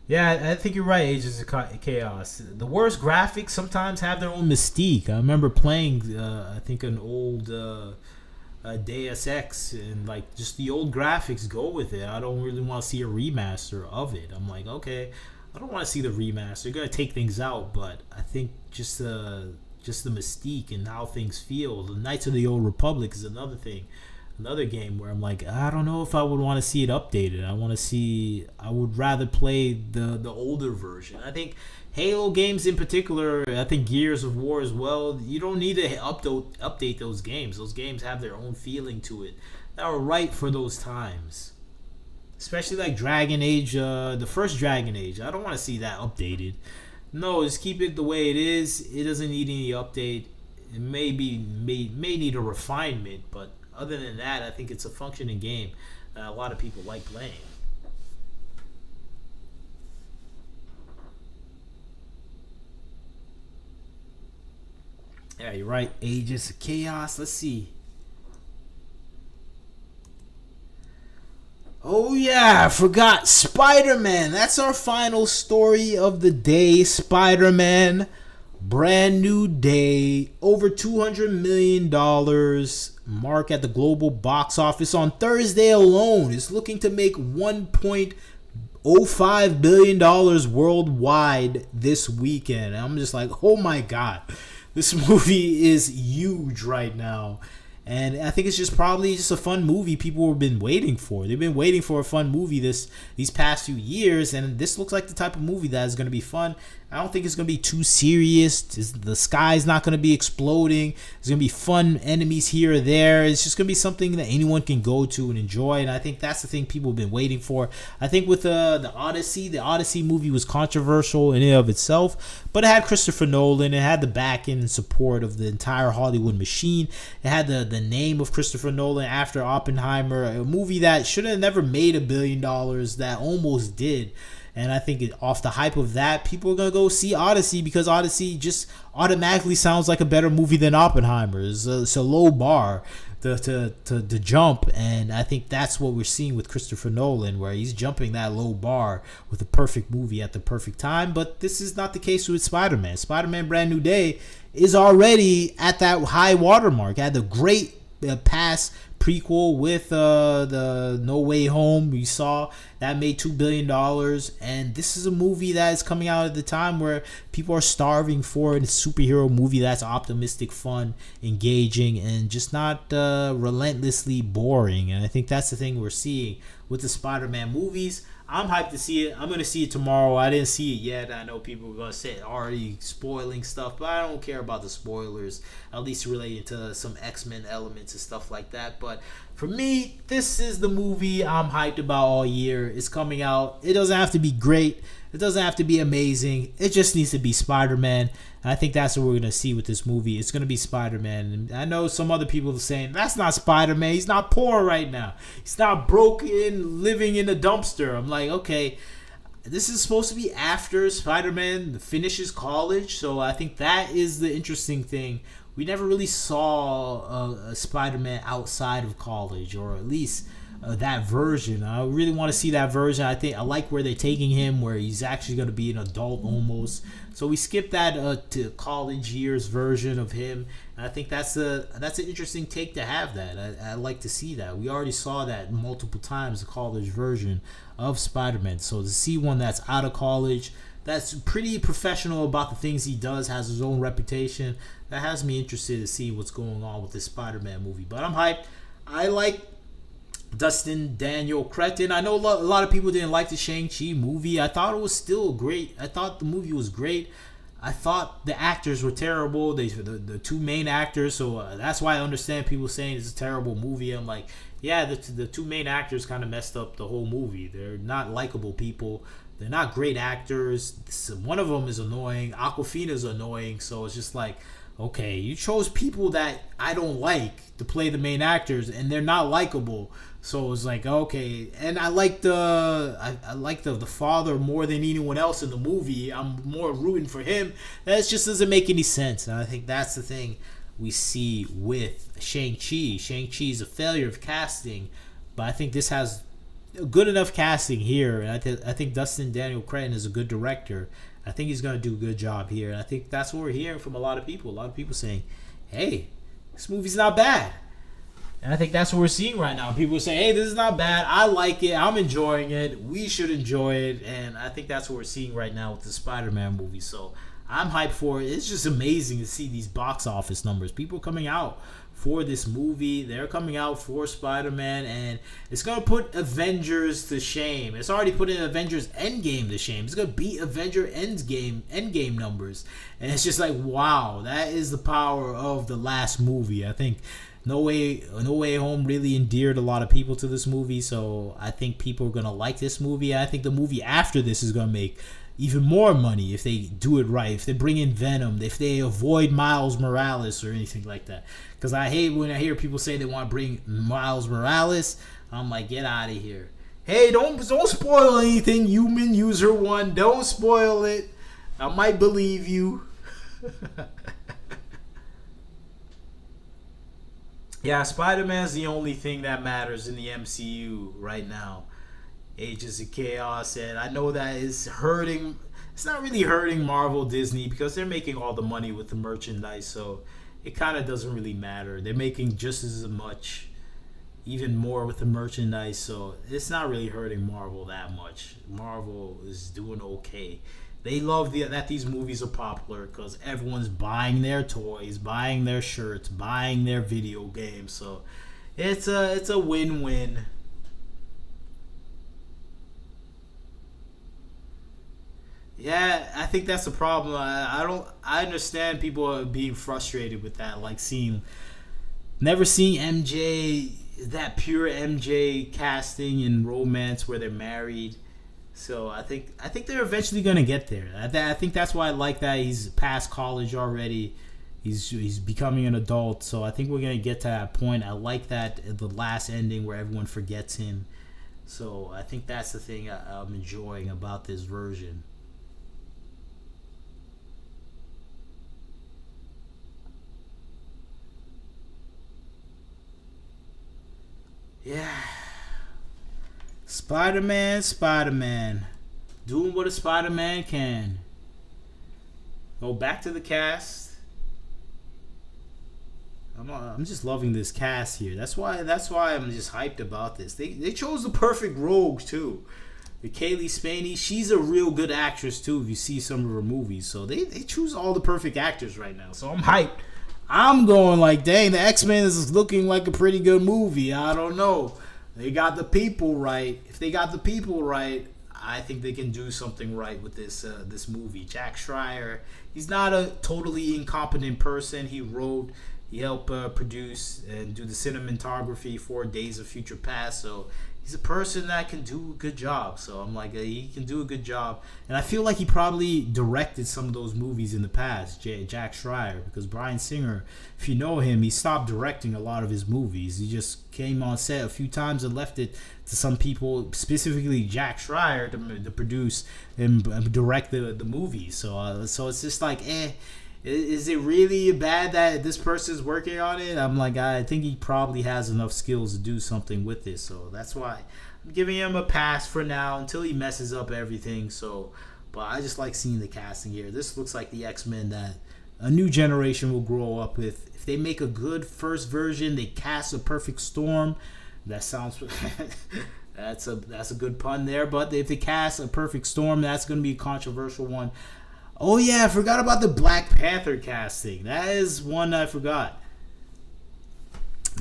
Yeah, I think you're right, Agents of Chaos. The worst graphics sometimes have their own mystique. I remember playing, I think, an old Deus Ex, and like just the old graphics go with it. I don't really want to see a remaster of it. I'm like, okay, I don't want to see the remaster. They're going to take things out, but I think just the mystique and how things feel. The Knights of the Old Republic is another thing. Another game where I'm like, I don't know if I would want to see it updated. I would rather play the older version. I think Halo games in particular, I think Gears of War as well, you don't need to update those games. Those games have their own feeling to it that are right for those times. Especially like Dragon Age, the first Dragon Age. I don't want to see that updated. No, just keep it the way it is. It doesn't need any update. It may need a refinement, but other than that, I think it's a functioning game that a lot of people like playing. Yeah, you're right. Agents of Chaos. Let's see. Oh yeah, I forgot. Spiderman. That's our final story of the day. Spiderman. Brand new day. Over $200 million mark at the global box office on Thursday alone. It's looking to make $1.05 billion worldwide this weekend. I'm just like, oh my god. This movie is huge right now. And I think it's just probably just a fun movie people have been waiting for. They've been waiting for a fun movie these past few years, and this looks like the type of movie that is going to be fun. I don't think it's going to be too serious. The sky's not going to be exploding. There's going to be fun enemies here or there. It's just going to be something that anyone can go to and enjoy, and I think that's the thing people have been waiting for. I think with the Odyssey movie was controversial in and of itself, but it had Christopher Nolan. It had the backing and support of the entire Hollywood machine. It had the name of Christopher Nolan after Oppenheimer, a movie that should have never made $1 billion that almost did. And I think off the hype of that, people are gonna go see Odyssey because Odyssey just automatically sounds like a better movie than Oppenheimer. It's a low bar to jump, and I think that's what we're seeing with Christopher Nolan, where he's jumping that low bar with the perfect movie at the perfect time. But this is not the case with Spider-Man. Spider-Man Brand New Day is already at that high watermark, at the great past prequel with the No Way Home. We saw that made $2 billion, and this is a movie that is coming out at the time where people are starving for a superhero movie that's optimistic, fun, engaging, and just not relentlessly boring. And I think that's the thing we're seeing with the Spider-Man movies. I'm hyped to see it. I'm going to see it tomorrow. I didn't see it yet. I know people are going to say already spoiling stuff, but I don't care about the spoilers, at least related to some X-Men elements and stuff like that. But for me, this is the movie I'm hyped about all year. It's coming out. It doesn't have to be great. It doesn't have to be amazing. It just needs to be Spider-Man. And I think that's what we're going to see with this movie. It's going to be Spider-Man. And I know some other people are saying, that's not Spider-Man. He's not poor right now. He's not broken, living in a dumpster. I'm like, okay, this is supposed to be after Spider-Man finishes college. So I think that is the interesting thing. We never really saw a Spider-Man outside of college, or at least that version. I really want to see that version. I like where they're taking him, where he's actually going to be an adult almost. So we skipped that to college years version of him. And I think that's an interesting take to have that. I like to see that. We already saw that multiple times, the college version of Spider-Man. So to see one that's out of college, that's pretty professional about the things he does, has his own reputation, that has me interested to see what's going on with this Spider-Man movie. But I'm hyped. I like Dustin Daniel Cretton. I know a lot of people didn't like the Shang-Chi movie. I thought it was still great. I thought the movie was great. I thought the actors were terrible. The two main actors. So that's why I understand people saying it's a terrible movie. I'm like, yeah, the two main actors kind of messed up the whole movie. They're not likable people. They're not great actors. One of them is annoying. Awkwafina's annoying. So it's just like, okay, you chose people that I don't like to play the main actors, and they're not likable. So it's like, okay, and I like the father more than anyone else in the movie. I'm more rooting for him. That just doesn't make any sense. And I think that's the thing we see with Shang-Chi. Shang-Chi is a failure of casting, but I think this has good enough casting here. And I think Dustin Daniel Cretton is a good director. I think he's going to do a good job here. And I think that's what we're hearing from a lot of people. A lot of people saying, hey, this movie's not bad. And I think that's what we're seeing right now. People say, hey, this is not bad. I like it. I'm enjoying it. We should enjoy it. And I think that's what we're seeing right now with the Spider-Man movie. So I'm hyped for it. It's just amazing to see these box office numbers. People coming out for this movie. They're coming out for Spider-Man. And it's going to put Avengers to shame. It's already putting Avengers Endgame to shame. It's going to beat Avenger Endgame numbers. And it's just like, wow, that is the power of the last movie. I think No Way Home really endeared a lot of people to this movie, so I think people are going to like this movie. I think the movie after this is going to make even more money if they do it right, if they bring in Venom, if they avoid Miles Morales or anything like that. Because I hate when I hear people say they want to bring Miles Morales. I'm like, get out of here. Hey, don't spoil anything, Human User 1. Don't spoil it. I might believe you. Yeah, Spider-Man's the only thing that matters in the MCU right now. Agents of Chaos, and I know that is hurting. It's not really hurting Marvel, Disney, because they're making all the money with the merchandise, so it kind of doesn't really matter. They're making just as much, even more with the merchandise, so it's not really hurting Marvel that much. Marvel is doing okay. They love that these movies are popular because everyone's buying their toys, buying their shirts, buying their video games. So it's a win-win. Yeah, I think that's the problem. I understand people are being frustrated with that, like never seeing MJ, that pure MJ casting in Romance where they're married. So I think they're eventually gonna get there. I think that's why I like that he's past college already. He's becoming an adult. So I think we're gonna get to that point. I like that the last ending where everyone forgets him. So I think that's the thing I'm enjoying about this version. Yeah. Spider-Man. Doing what a Spider-Man can. Go back to the cast. I'm just loving this cast here. That's why I'm just hyped about this. They chose the perfect rogues too. The Kaylee Spaney, she's a real good actress too. If you see some of her movies, so they choose all the perfect actors right now. So I'm hyped. I'm going like, dang, the X-Men is looking like a pretty good movie. I don't know. They got the people right. If they got the people right, I think they can do something right with this movie. Jack Schreier, he's not a totally incompetent person. He helped produce and do the cinematography for Days of Future Past. So he's a person that can do a good job. So I'm like, he can do a good job. And I feel like he probably directed some of those movies in the past, Jack Schreier, because Bryan Singer, if you know him, he stopped directing a lot of his movies. He just came on set a few times and left it to some people, specifically Jack Schreier, to produce and direct the movies. So it's just like, is it really bad that this person's working on it? I'm like, I think he probably has enough skills to do something with this. So that's why I'm giving him a pass for now until he messes up everything. So, but I just like seeing the casting here. This looks like the X-Men that a new generation will grow up with. If they make a good first version, they cast a perfect storm. That sounds that's a good pun there. But if they cast a perfect storm, that's going to be a controversial one. Oh yeah, I forgot about the Black Panther casting. That is one I forgot.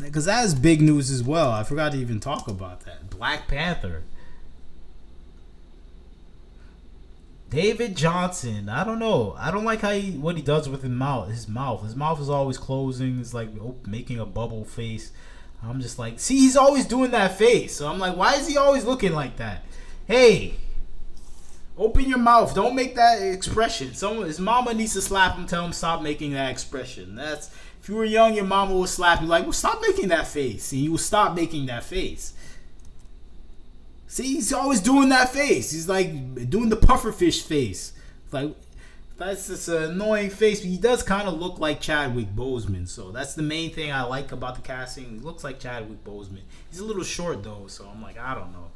Because that is big news as well. I forgot to even talk about that. Black Panther. David Johnson. I don't know. I don't like what he does with his mouth. His mouth is always closing. It's like making a bubble face. I'm just like, see, he's always doing that face. So I'm like, why is he always looking like that? Hey, open your mouth. Don't make that expression. His mama needs to slap him, tell him stop making that expression. That's, if you were young, your mama would slap you like, well, stop making that face. And you will stop making that face. See, he's always doing that face. He's like doing the pufferfish face. Like, that's just an annoying face. But he does kind of look like Chadwick Boseman. So that's the main thing I like about the casting. He looks like Chadwick Boseman. He's a little short though, so I'm like, I don't know.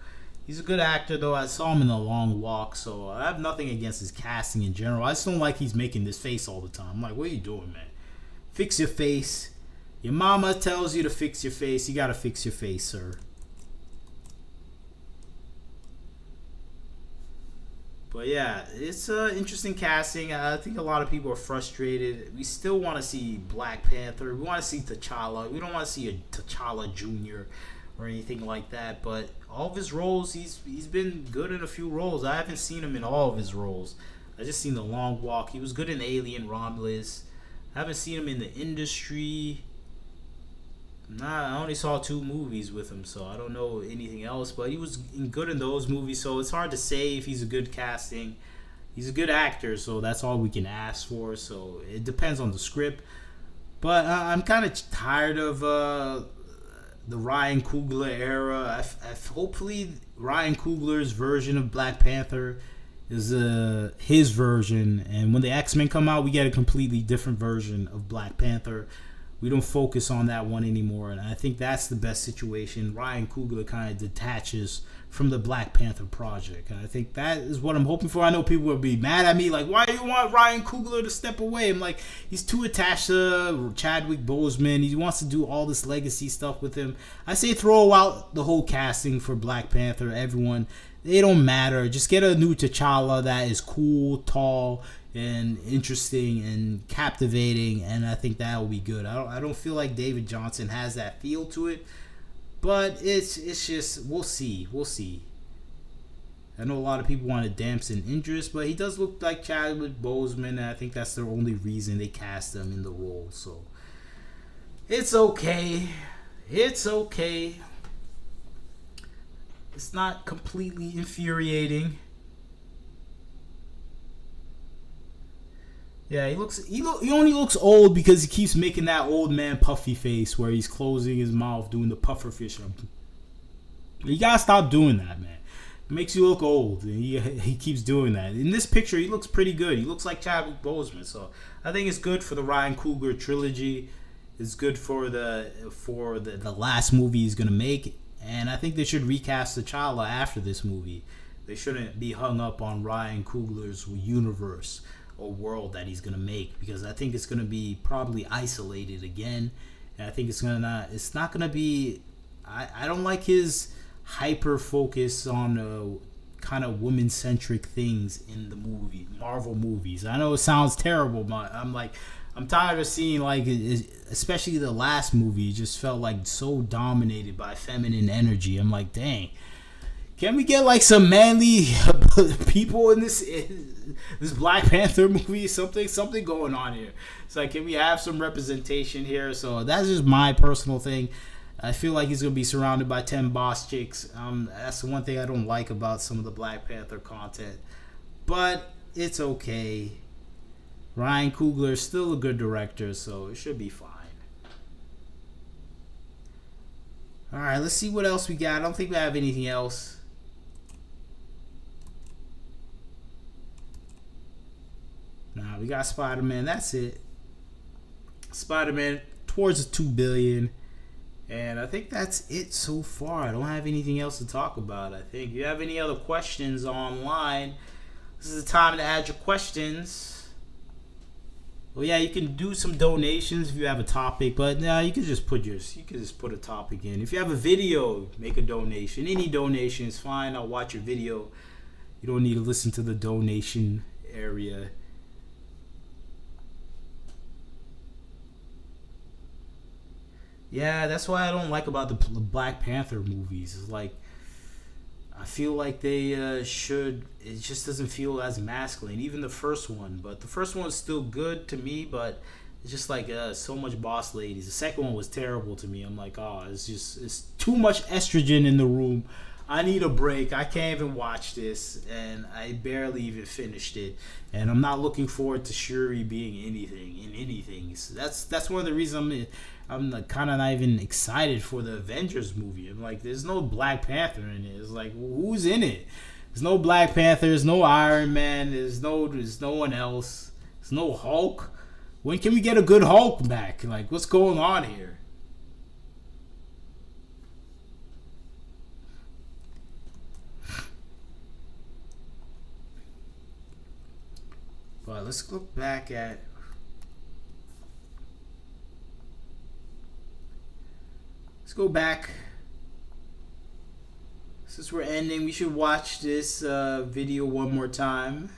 He's a good actor though. I saw him in The Long Walk, so I have nothing against his casting in general. I just don't like he's making this face all the time. I'm like, what are you doing, man? Fix your face. Your mama tells you to fix your face. You gotta fix your face, sir. But yeah, it's interesting casting. I think a lot of people are frustrated. We still want to see Black Panther. We want to see T'Challa. We don't want to see a T'Challa Jr. or anything like that. But all of his roles, he's been good in a few roles. I haven't seen him in all of his roles. I just seen The Long Walk. He was good in Alien Romulus. I haven't seen him in The Industry. Nah, I only saw 2 movies with him, so I don't know anything else. But he was good in those movies, so it's hard to say if he's a good casting. He's a good actor, so that's all we can ask for. So it depends on the script. But I'm kind of tired of the Ryan Coogler era. Hopefully Ryan Coogler's version of Black Panther is his version, and when the X-Men come out, we get a completely different version of Black Panther. We don't focus on that one anymore, and I think that's the best situation. Ryan Coogler kind of detaches from the Black Panther project, and I think that is what I'm hoping for. I know people will be mad at me, like, why do you want Ryan Coogler to step away? I'm like, he's too attached to Chadwick Boseman. He wants to do all this legacy stuff with him. I say throw out the whole casting for Black Panther. Everyone, they don't matter. Just get a new T'Challa that is cool, tall, and interesting and captivating, and I think that will be good. I don't feel like David Johnson has that feel to it, but it's just we'll see. I know a lot of people wanted Damson Idris, but he does look like Chadwick Boseman, and I think that's the only reason they cast him in the role. So it's okay. It's not completely infuriating. Yeah, he only looks old because he keeps making that old man puffy face where he's closing his mouth, doing the puffer fish. You gotta stop doing that, man. It makes you look old. And he keeps doing that. In this picture, he looks pretty good. He looks like Chadwick Boseman. So I think it's good for the Ryan Coogler trilogy. It's good for the last movie he's gonna make. And I think they should recast T'Challa after this movie. They shouldn't be hung up on Ryan Coogler's universe or world that he's gonna make, because I think it's gonna be probably isolated again. And I think it's not gonna be. I don't like his hyper focus on kind of women centric things in the Marvel movies. I know it sounds terrible, but I'm tired of seeing, like, especially the last movie, it just felt like so dominated by feminine energy. I'm like, dang, can we get like some manly people in this Black Panther movie? Something going on here. It's like, can we have some representation here? So that's just my personal thing. I feel like he's gonna be surrounded by 10 boss chicks. That's the one thing I don't like about some of the Black Panther content, but it's okay. Ryan Coogler is still a good director, so it should be fine. All right, let's see what else we got. I don't think we have anything else. Nah, we got Spiderman. That's it. Spiderman towards the 2 billion. And I think that's it so far. I don't have anything else to talk about. I think if you have any other questions online, this is the time to add your questions. Well, yeah, you can do some donations if you have a topic, but nah, you can just put a topic in. If you have a video, make a donation. Any donation is fine. I'll watch your video. You don't need to listen to the donation area. Yeah, that's why I don't like about the Black Panther movies. It's like, I feel like they should. It just doesn't feel as masculine. Even the first one, but the first one was still good to me. But it's just like so much boss ladies. The second one was terrible to me. I'm like, oh, it's too much estrogen in the room. I need a break. I can't even watch this, and I barely even finished it. And I'm not looking forward to Shuri being anything. So that's one of the reasons I'm kind of not even excited for the Avengers movie. I'm like, there's no Black Panther in it. It's like, who's in it? There's no Black Panther. There's no Iron Man. There's no one else. There's no Hulk. When can we get a good Hulk back? Like, what's going on here? But let's look back at. Let's go back. Since we're ending, we should watch this video one more time.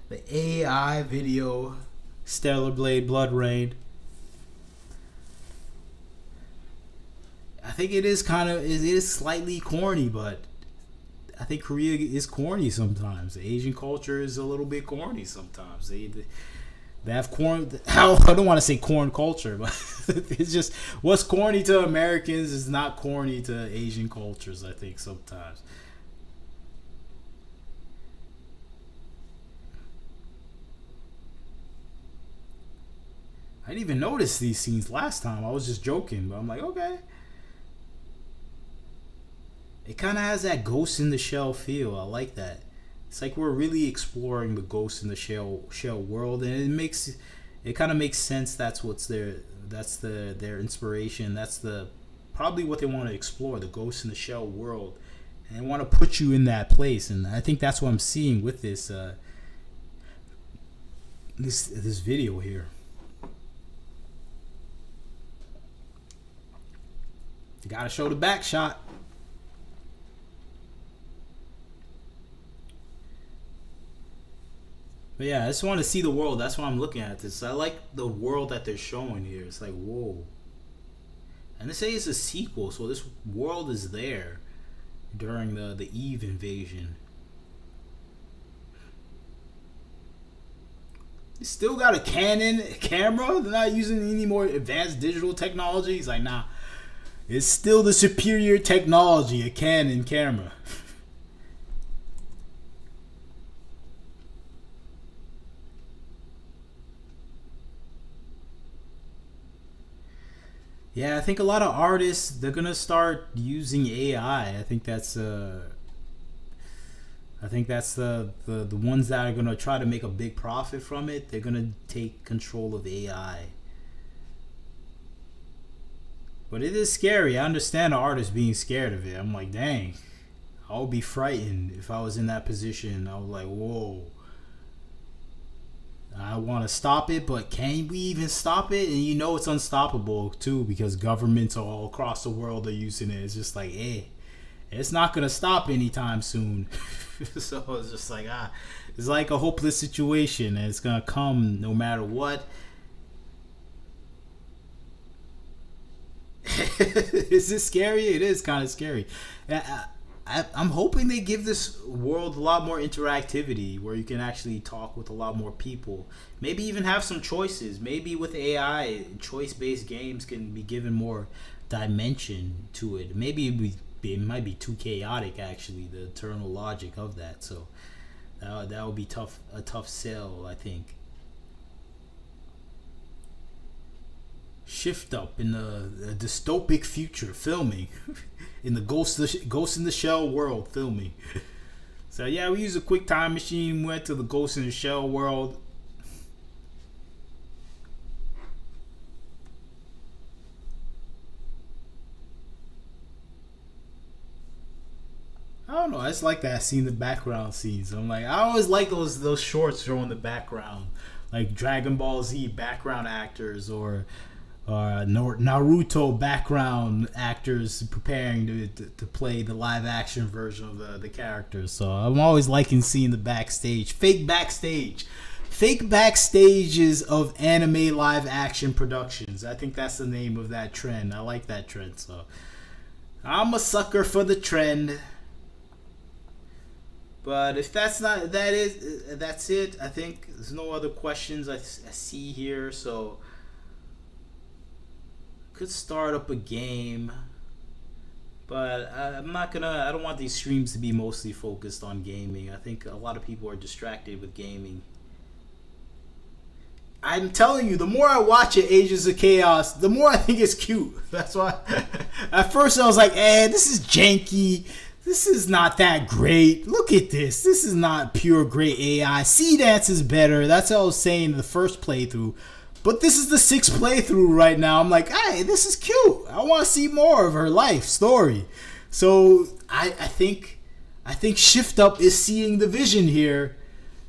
The AI video, Stellar Blade Blood Rain. I think it is slightly corny, but I think Korea is corny sometimes. The Asian culture is a little bit corny sometimes. They have corn. I don't want to say corn culture, but it's just what's corny to Americans is not corny to Asian cultures, I think, sometimes. I didn't even notice these scenes last time. I was just joking, but I'm like, okay. It kind of has that Ghost in the Shell feel. I like that. It's like we're really exploring the Ghost in the Shell world, and it kind of makes sense. That's their inspiration. That's probably what they want to explore, the Ghost in the Shell world, and they want to put you in that place. And I think that's what I'm seeing with this this video here. You gotta show the back shot. But yeah, I just want to see the world. That's why I'm looking at this. I like the world that they're showing here. It's like, whoa. And they say it's a sequel, so this world is there during the Eve invasion. They still got a Canon camera. They're not using any more advanced digital technology. He's like, nah. It's still the superior technology, a Canon camera. Yeah, I think a lot of artists, they're gonna start using AI. I think that's the ones that are gonna try to make a big profit from it. They're gonna take control of AI. But it is scary. I understand the artist being scared of it. I'm like, dang, I would be frightened if I was in that position. I was like, whoa. I want to stop it, but can we even stop it? And you know it's unstoppable too, because governments all across the world are using it. It's just like, hey, it's not gonna stop anytime soon. So it's just like, it's like a hopeless situation, and it's gonna come no matter what. Is it scary? It is kind of scary. I'm hoping they give this world a lot more interactivity, where you can actually talk with a lot more people. Maybe even have some choices. Maybe with AI, choice-based games can be given more dimension to it. Maybe it might be too chaotic, actually, the eternal logic of that. So that would be a tough sell, I think. Shift up in the dystopic future filming. In the Ghost in the Shell world filming. So yeah, we used a quick time machine, went to the Ghost in the Shell world. I don't know, I just like that seeing the background scenes. I'm like, I always like those shorts showing the background, like Dragon Ball Z background actors, or Naruto background actors preparing to play the live action version of the characters. So I'm always liking seeing the fake backstages of anime live action productions. I think that's the name of that trend. I like that trend. So I'm a sucker for the trend. But if that's it. I think there's no other questions I see here. So could start up a game, but I don't want these streams to be mostly focused on gaming. I think a lot of people are distracted with gaming. I'm telling you, the more I watch it, Ages of Chaos, the more I think it's cute. That's why at first I was like, this is janky. This is not that great. Look at this. This is not pure great AI. Sea Dance is better. That's what I was saying in the first playthrough. But this is the 6th playthrough right now. I'm like, hey, this is cute. I want to see more of her life story. So I think Shift Up is seeing the vision here.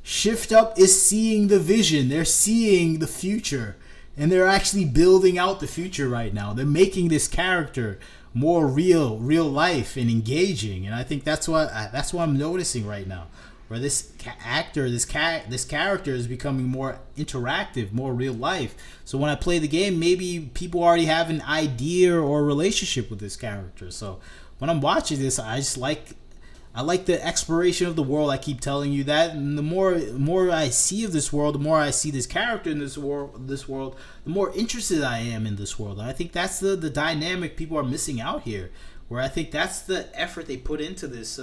Shift Up is seeing the vision. They're seeing the future, and they're actually building out the future right now. They're making this character more real life and engaging, and I think that's what I'm noticing right now. Where this character is becoming more interactive, more real life. So when I play the game, maybe people already have an idea or a relationship with this character. So when I'm watching this, I like the exploration of the world. I keep telling you that, and the more I see of this world, the more I see this character in this world, the more interested I am in this world. And I think that's the dynamic people are missing out here. Where I think that's the effort they put into this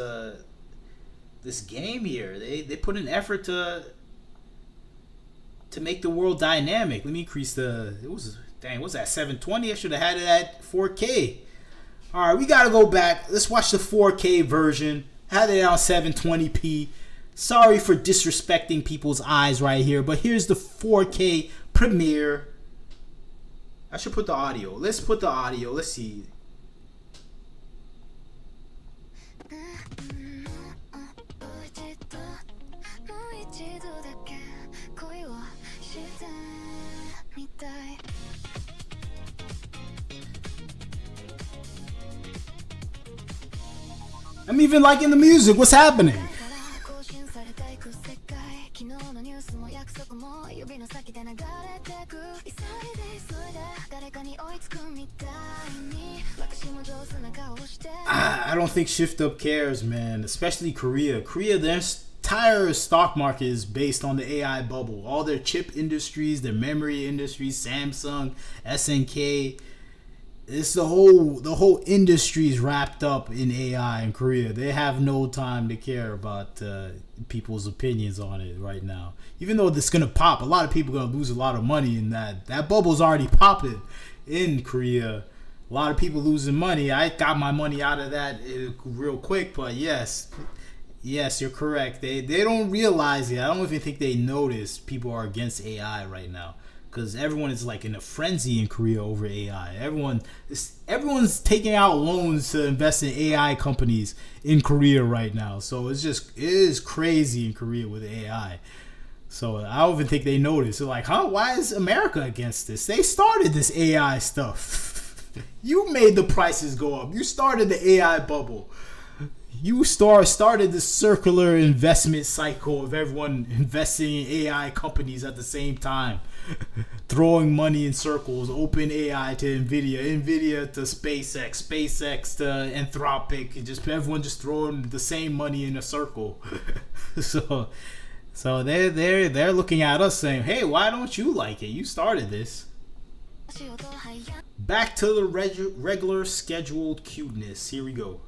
game here. They put an effort to make the world dynamic. Let me increase what's that, 720? I should have had it at 4K. Alright, we gotta go back. Let's watch the 4K version. Had it on 720p. Sorry for disrespecting people's eyes right here, but here's the 4K premiere. I should put the audio. Let's put the audio. Let's see. I'm even liking the music. What's happening? I don't think Shift Up cares, man. Especially Korea. Their entire stock market is based on the AI bubble. All their chip industries, their memory industries, Samsung, SNK. It's the whole industry is wrapped up in AI in Korea. They have no time to care about people's opinions on it right now. Even though this is gonna pop, a lot of people are gonna lose a lot of money in that. That bubble's already popping in Korea. A lot of people losing money. I got my money out of that real quick, but yes, you're correct. They don't realize it. I don't even think they notice people are against AI right now, because everyone is like in a frenzy in Korea over AI. Everyone's taking out loans to invest in AI companies in Korea right now. So it is crazy in Korea with AI. So I don't even think they notice. They're like, huh? Why is America against this? They started this AI stuff. You made the prices go up. You started the AI bubble. You started the circular investment cycle of everyone investing in AI companies at the same time. Throwing money in circles. OpenAI to NVIDIA to SpaceX to Anthropic. Everyone just throwing the same money in a circle. So they're looking at us saying, hey, why don't you like it? You started this. Back to the regular scheduled cuteness. Here we go.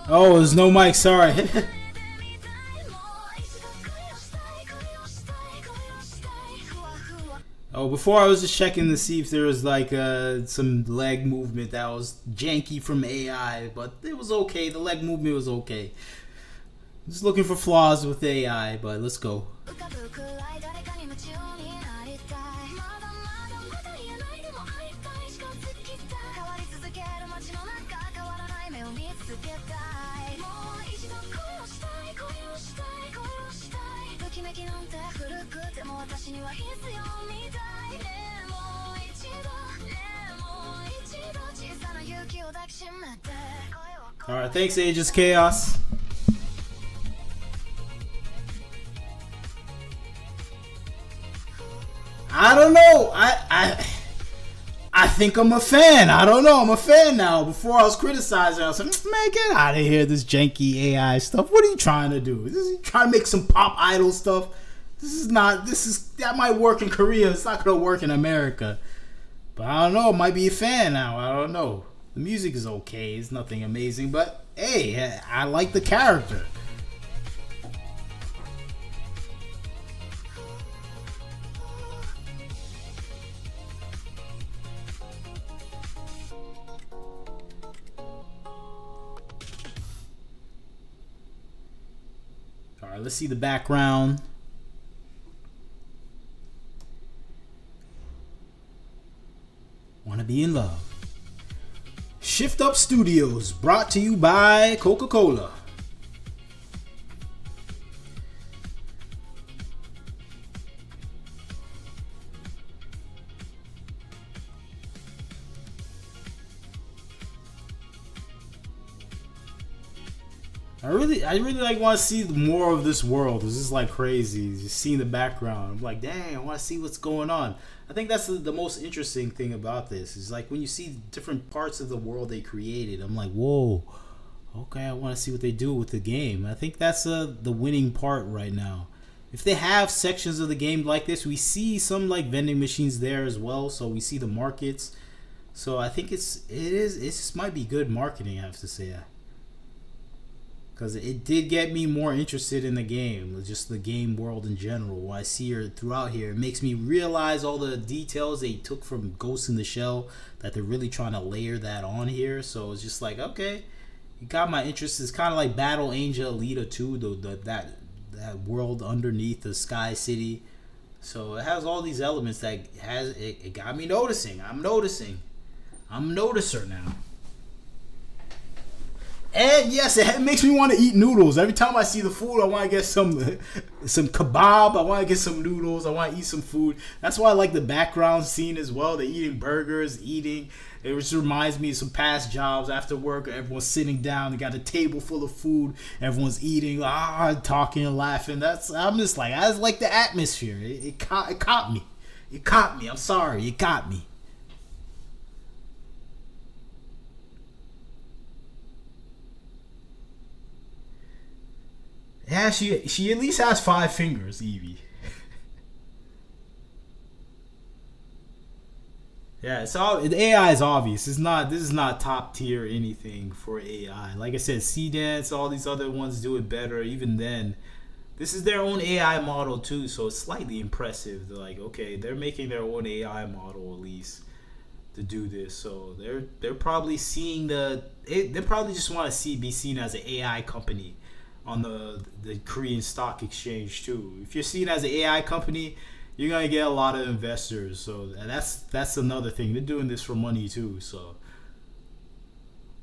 Oh, there's no mic, sorry. Oh, before I was just checking to see if there was like some leg movement that was janky from AI, but it was okay. The leg movement was okay. Just looking for flaws with AI, but let's go. Alright, thanks Aegis Chaos. I don't know. I think I'm a fan. I don't know. I'm a fan now. Before I was criticizing, I was like, man, get out of here, this janky AI stuff. What are you trying to do? Is he trying to make some pop idol stuff? That might work in Korea. It's not going to work in America. But I don't know. I might be a fan now. I don't know. The music is okay. It's nothing amazing. But, hey, I like the character. Alright, let's see the background. Wanna be in love. Shift Up Studios, brought to you by Coca-Cola. I really like want to see more of this world. It's just like crazy, just seeing the background. I'm like, dang, I want to see what's going on. I think that's the most interesting thing about this. Is like when you see different parts of the world they created. I'm like, whoa, okay, I want to see what they do with the game. I think that's the winning part right now. If they have sections of the game like this, we see some like vending machines there as well. So we see the markets. So I think it just might be good marketing, I have to say. Because it did get me more interested in the game, just the game world in general. When I see her throughout here, it makes me realize all the details they took from Ghost in the Shell, that they're really trying to layer that on here. So it's just like, okay, it got my interest. It's kind of like Battle Angel Alita 2, that world underneath the Sky City. So it has all these elements that it got me noticing. I'm a noticer now. And yes, it makes me want to eat noodles. Every time I see the food, I want to get some kebab. I want to get some noodles. I want to eat some food. That's why I like the background scene as well. They're eating burgers, It just reminds me of some past jobs after work. Everyone's sitting down. They got a table full of food. Everyone's eating, talking and laughing. I'm just like, I just like the atmosphere. It caught me. It caught me. I'm sorry. It got me. Yeah, she at least has 5 fingers, Evie. Yeah, the AI is obvious. This is not top tier anything for AI. Like I said, C-Dance, all these other ones do it better. Even then, this is their own AI model too, so it's slightly impressive. They're like, okay, they're making their own AI model at least to do this. So they're probably seeing they probably just want to be seen as an AI company on the Korean stock exchange too. If you're seen as an AI company, you're gonna get a lot of investors. So that's another thing. They're doing this for money too. So,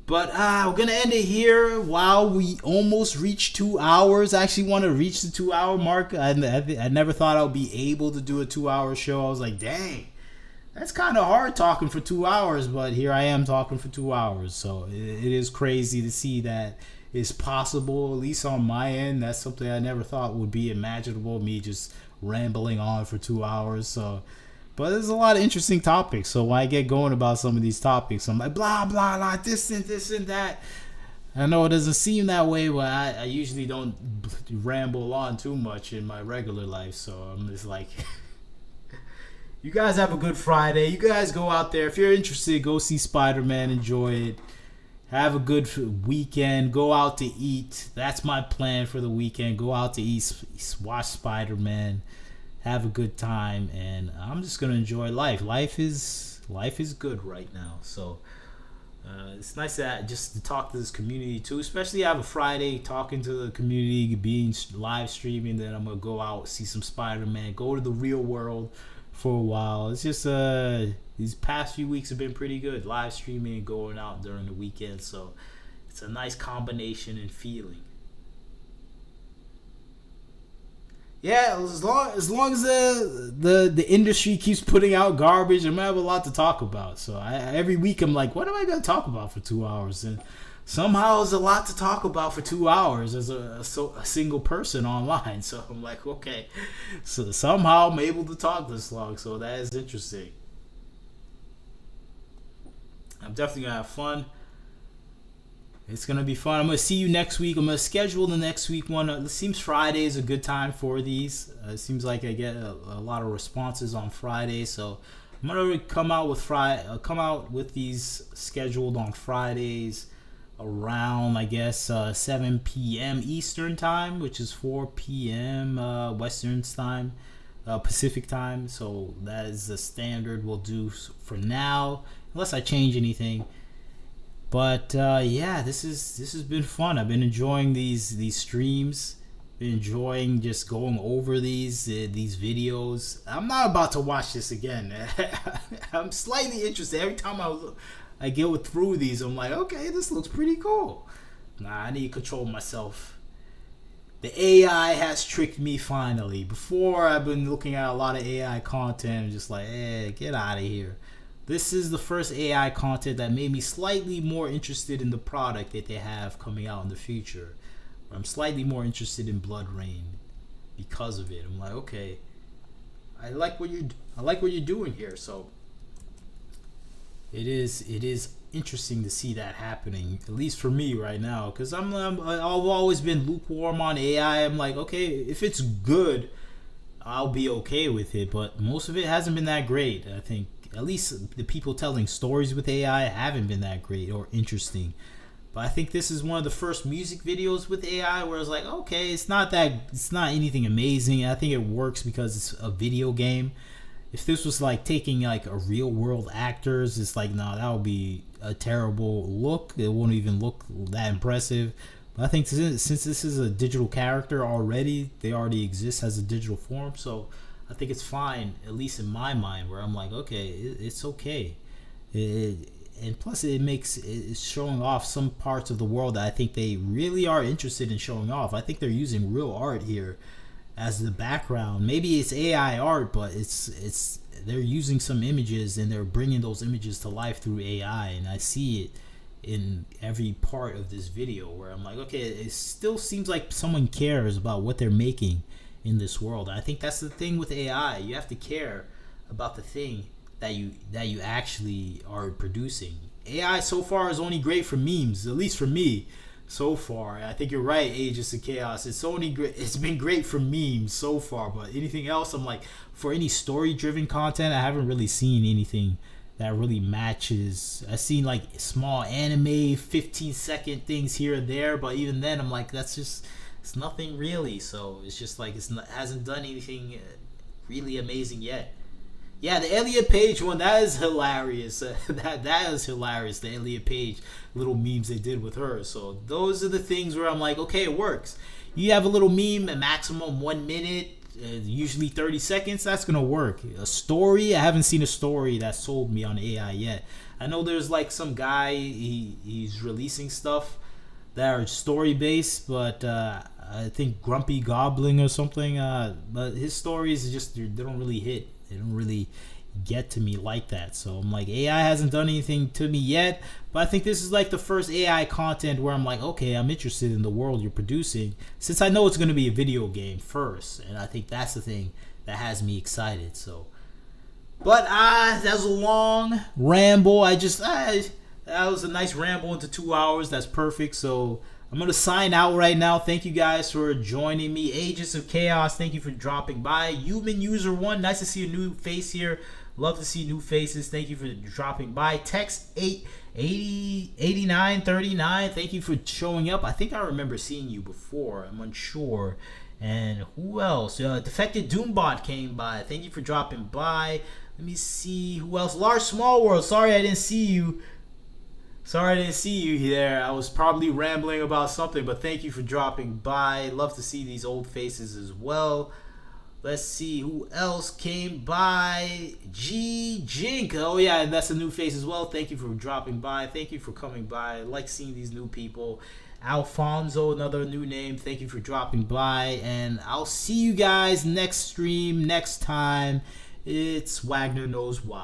but we're gonna end it here. Wow, we almost reached 2 hours. I actually want to reach the 2 hour mark. I never thought I would be able to do a 2 hour show. I was like, dang, that's kind of hard talking for 2 hours. But here I am talking for 2 hours. So it is crazy to see that is possible, at least on my end. That's something I never thought would be imaginable, me just rambling on for 2 hours. So, but there's a lot of interesting topics. So when I get going about some of these topics, I'm like, blah, blah, blah, this and that. I know it doesn't seem that way, but I usually don't ramble on too much in my regular life. So I'm just like, you guys have a good Friday. You guys go out there. If you're interested, go see Spider-Man. Enjoy it. Have a good weekend. Go out to eat. That's my plan for the weekend. Go out to eat, watch Spider-Man, have a good time, and I'm just gonna enjoy life. Life is good right now. So it's nice just to talk to this community too. Especially have a Friday talking to the community, being live streaming. Then I'm gonna go out, see some Spider-Man, go to the real world for a while. It's just these past few weeks have been pretty good, live streaming and going out during the weekend. So it's a nice combination and feeling. Yeah, as long as the industry keeps putting out garbage, I'm gonna have a lot to talk about. So every week I'm like, what am I gonna talk about for 2 hours? And somehow there's a lot to talk about for 2 hours as a single person online. So I'm like, okay, so somehow I'm able to talk this long. So that is interesting. I'm definitely gonna have fun. It's gonna be fun. I'm gonna see you next week. I'm gonna schedule the next week one. It seems Friday is a good time for these. It seems like I get a lot of responses on Friday, so I'm gonna come out with these scheduled on Fridays around, I guess, 7 p.m. Eastern time, which is 4 p.m. Western time, Pacific time. So that is the standard we'll do for now, unless I change anything. But yeah, this has been fun. I've been enjoying these streams. Been enjoying just going over these videos. I'm not about to watch this again. I'm slightly interested. Every time I go through these, I'm like, okay, this looks pretty cool. Nah, I need to control myself. The AI has tricked me finally. Before, I've been looking at a lot of AI content and just like, get out of here. This is the first AI content that made me slightly more interested in the product that they have coming out in the future. I'm slightly more interested in Blood Rain because of it. I'm like, okay, I like what you're doing here. So it is interesting to see that happening, at least for me right now, because I've always been lukewarm on AI. I'm like, okay, if it's good, I'll be okay with it, but most of it hasn't been that great. I think at least the people telling stories with AI haven't been that great or interesting. But I think this is one of the first music videos with AI where it's like, okay, it's not anything amazing. I think it works because it's a video game. If this was like taking like a real world actors, it's like, no, that would be a terrible look. It won't even look that impressive. But I think since this is a digital character already, they already exist as a digital form. So I think it's fine, at least in my mind, where I'm like, okay, it's okay. And plus it's showing off some parts of the world that I think they really are interested in showing off. I think they're using real art here as the background. Maybe it's AI art, but it's they're using some images and they're bringing those images to life through AI, and I see it in every part of this video where I'm like, okay, it still seems like someone cares about what they're making in this world. I think that's the thing with AI. You have to care about the thing that you actually are producing. AI so far is only great for memes, at least for me so far. I think you're right, Agents of Chaos. It's been great for memes so far, but anything else, I'm like, for any story-driven content, I haven't really seen anything that really matches. I've seen like small anime 15-second things here and there, but even then I'm like, it's nothing really. So it's just like hasn't done anything really amazing yet. Yeah, the Elliot Page one, that is hilarious. That is hilarious. The Elliot Page little memes they did with her. So those are the things where I'm like, okay, it works. You have a little meme, a maximum 1 minute, usually 30 seconds. That's gonna work. A story, I haven't seen a story that sold me on AI yet. I know there's like some guy, he's releasing stuff that are story based, but I think Grumpy Goblin or something. But his stories just they don't really hit. They don't really get to me like that. So I'm like, AI hasn't done anything to me yet, but I think this is like the first AI content where I'm like, okay, I'm interested in the world you're producing, since I know it's going to be a video game first, and I think that's the thing that has me excited. So, but that was a long ramble. That was a nice ramble into 2 hours. That's perfect. So I'm going to sign out right now. Thank you guys for joining me. Agents of Chaos, thank you for dropping by. Human User 1, nice to see a new face here. Love to see new faces. Thank you for dropping by. Text 8939, thank you for showing up. I think I remember seeing you before. I'm unsure. And who else? Defected Doombot came by. Thank you for dropping by. Let me see who else. Lars Smallworld, sorry I didn't see you. Sorry I didn't see you there. I was probably rambling about something, but thank you for dropping by. Love to see these old faces as well. Let's see who else came by. G Jink. Oh yeah, and that's a new face as well. Thank you for dropping by. Thank you for coming by. I like seeing these new people. Alfonso, another new name. Thank you for dropping by. And I'll see you guys next stream, next time. It's Wagner Knows Why.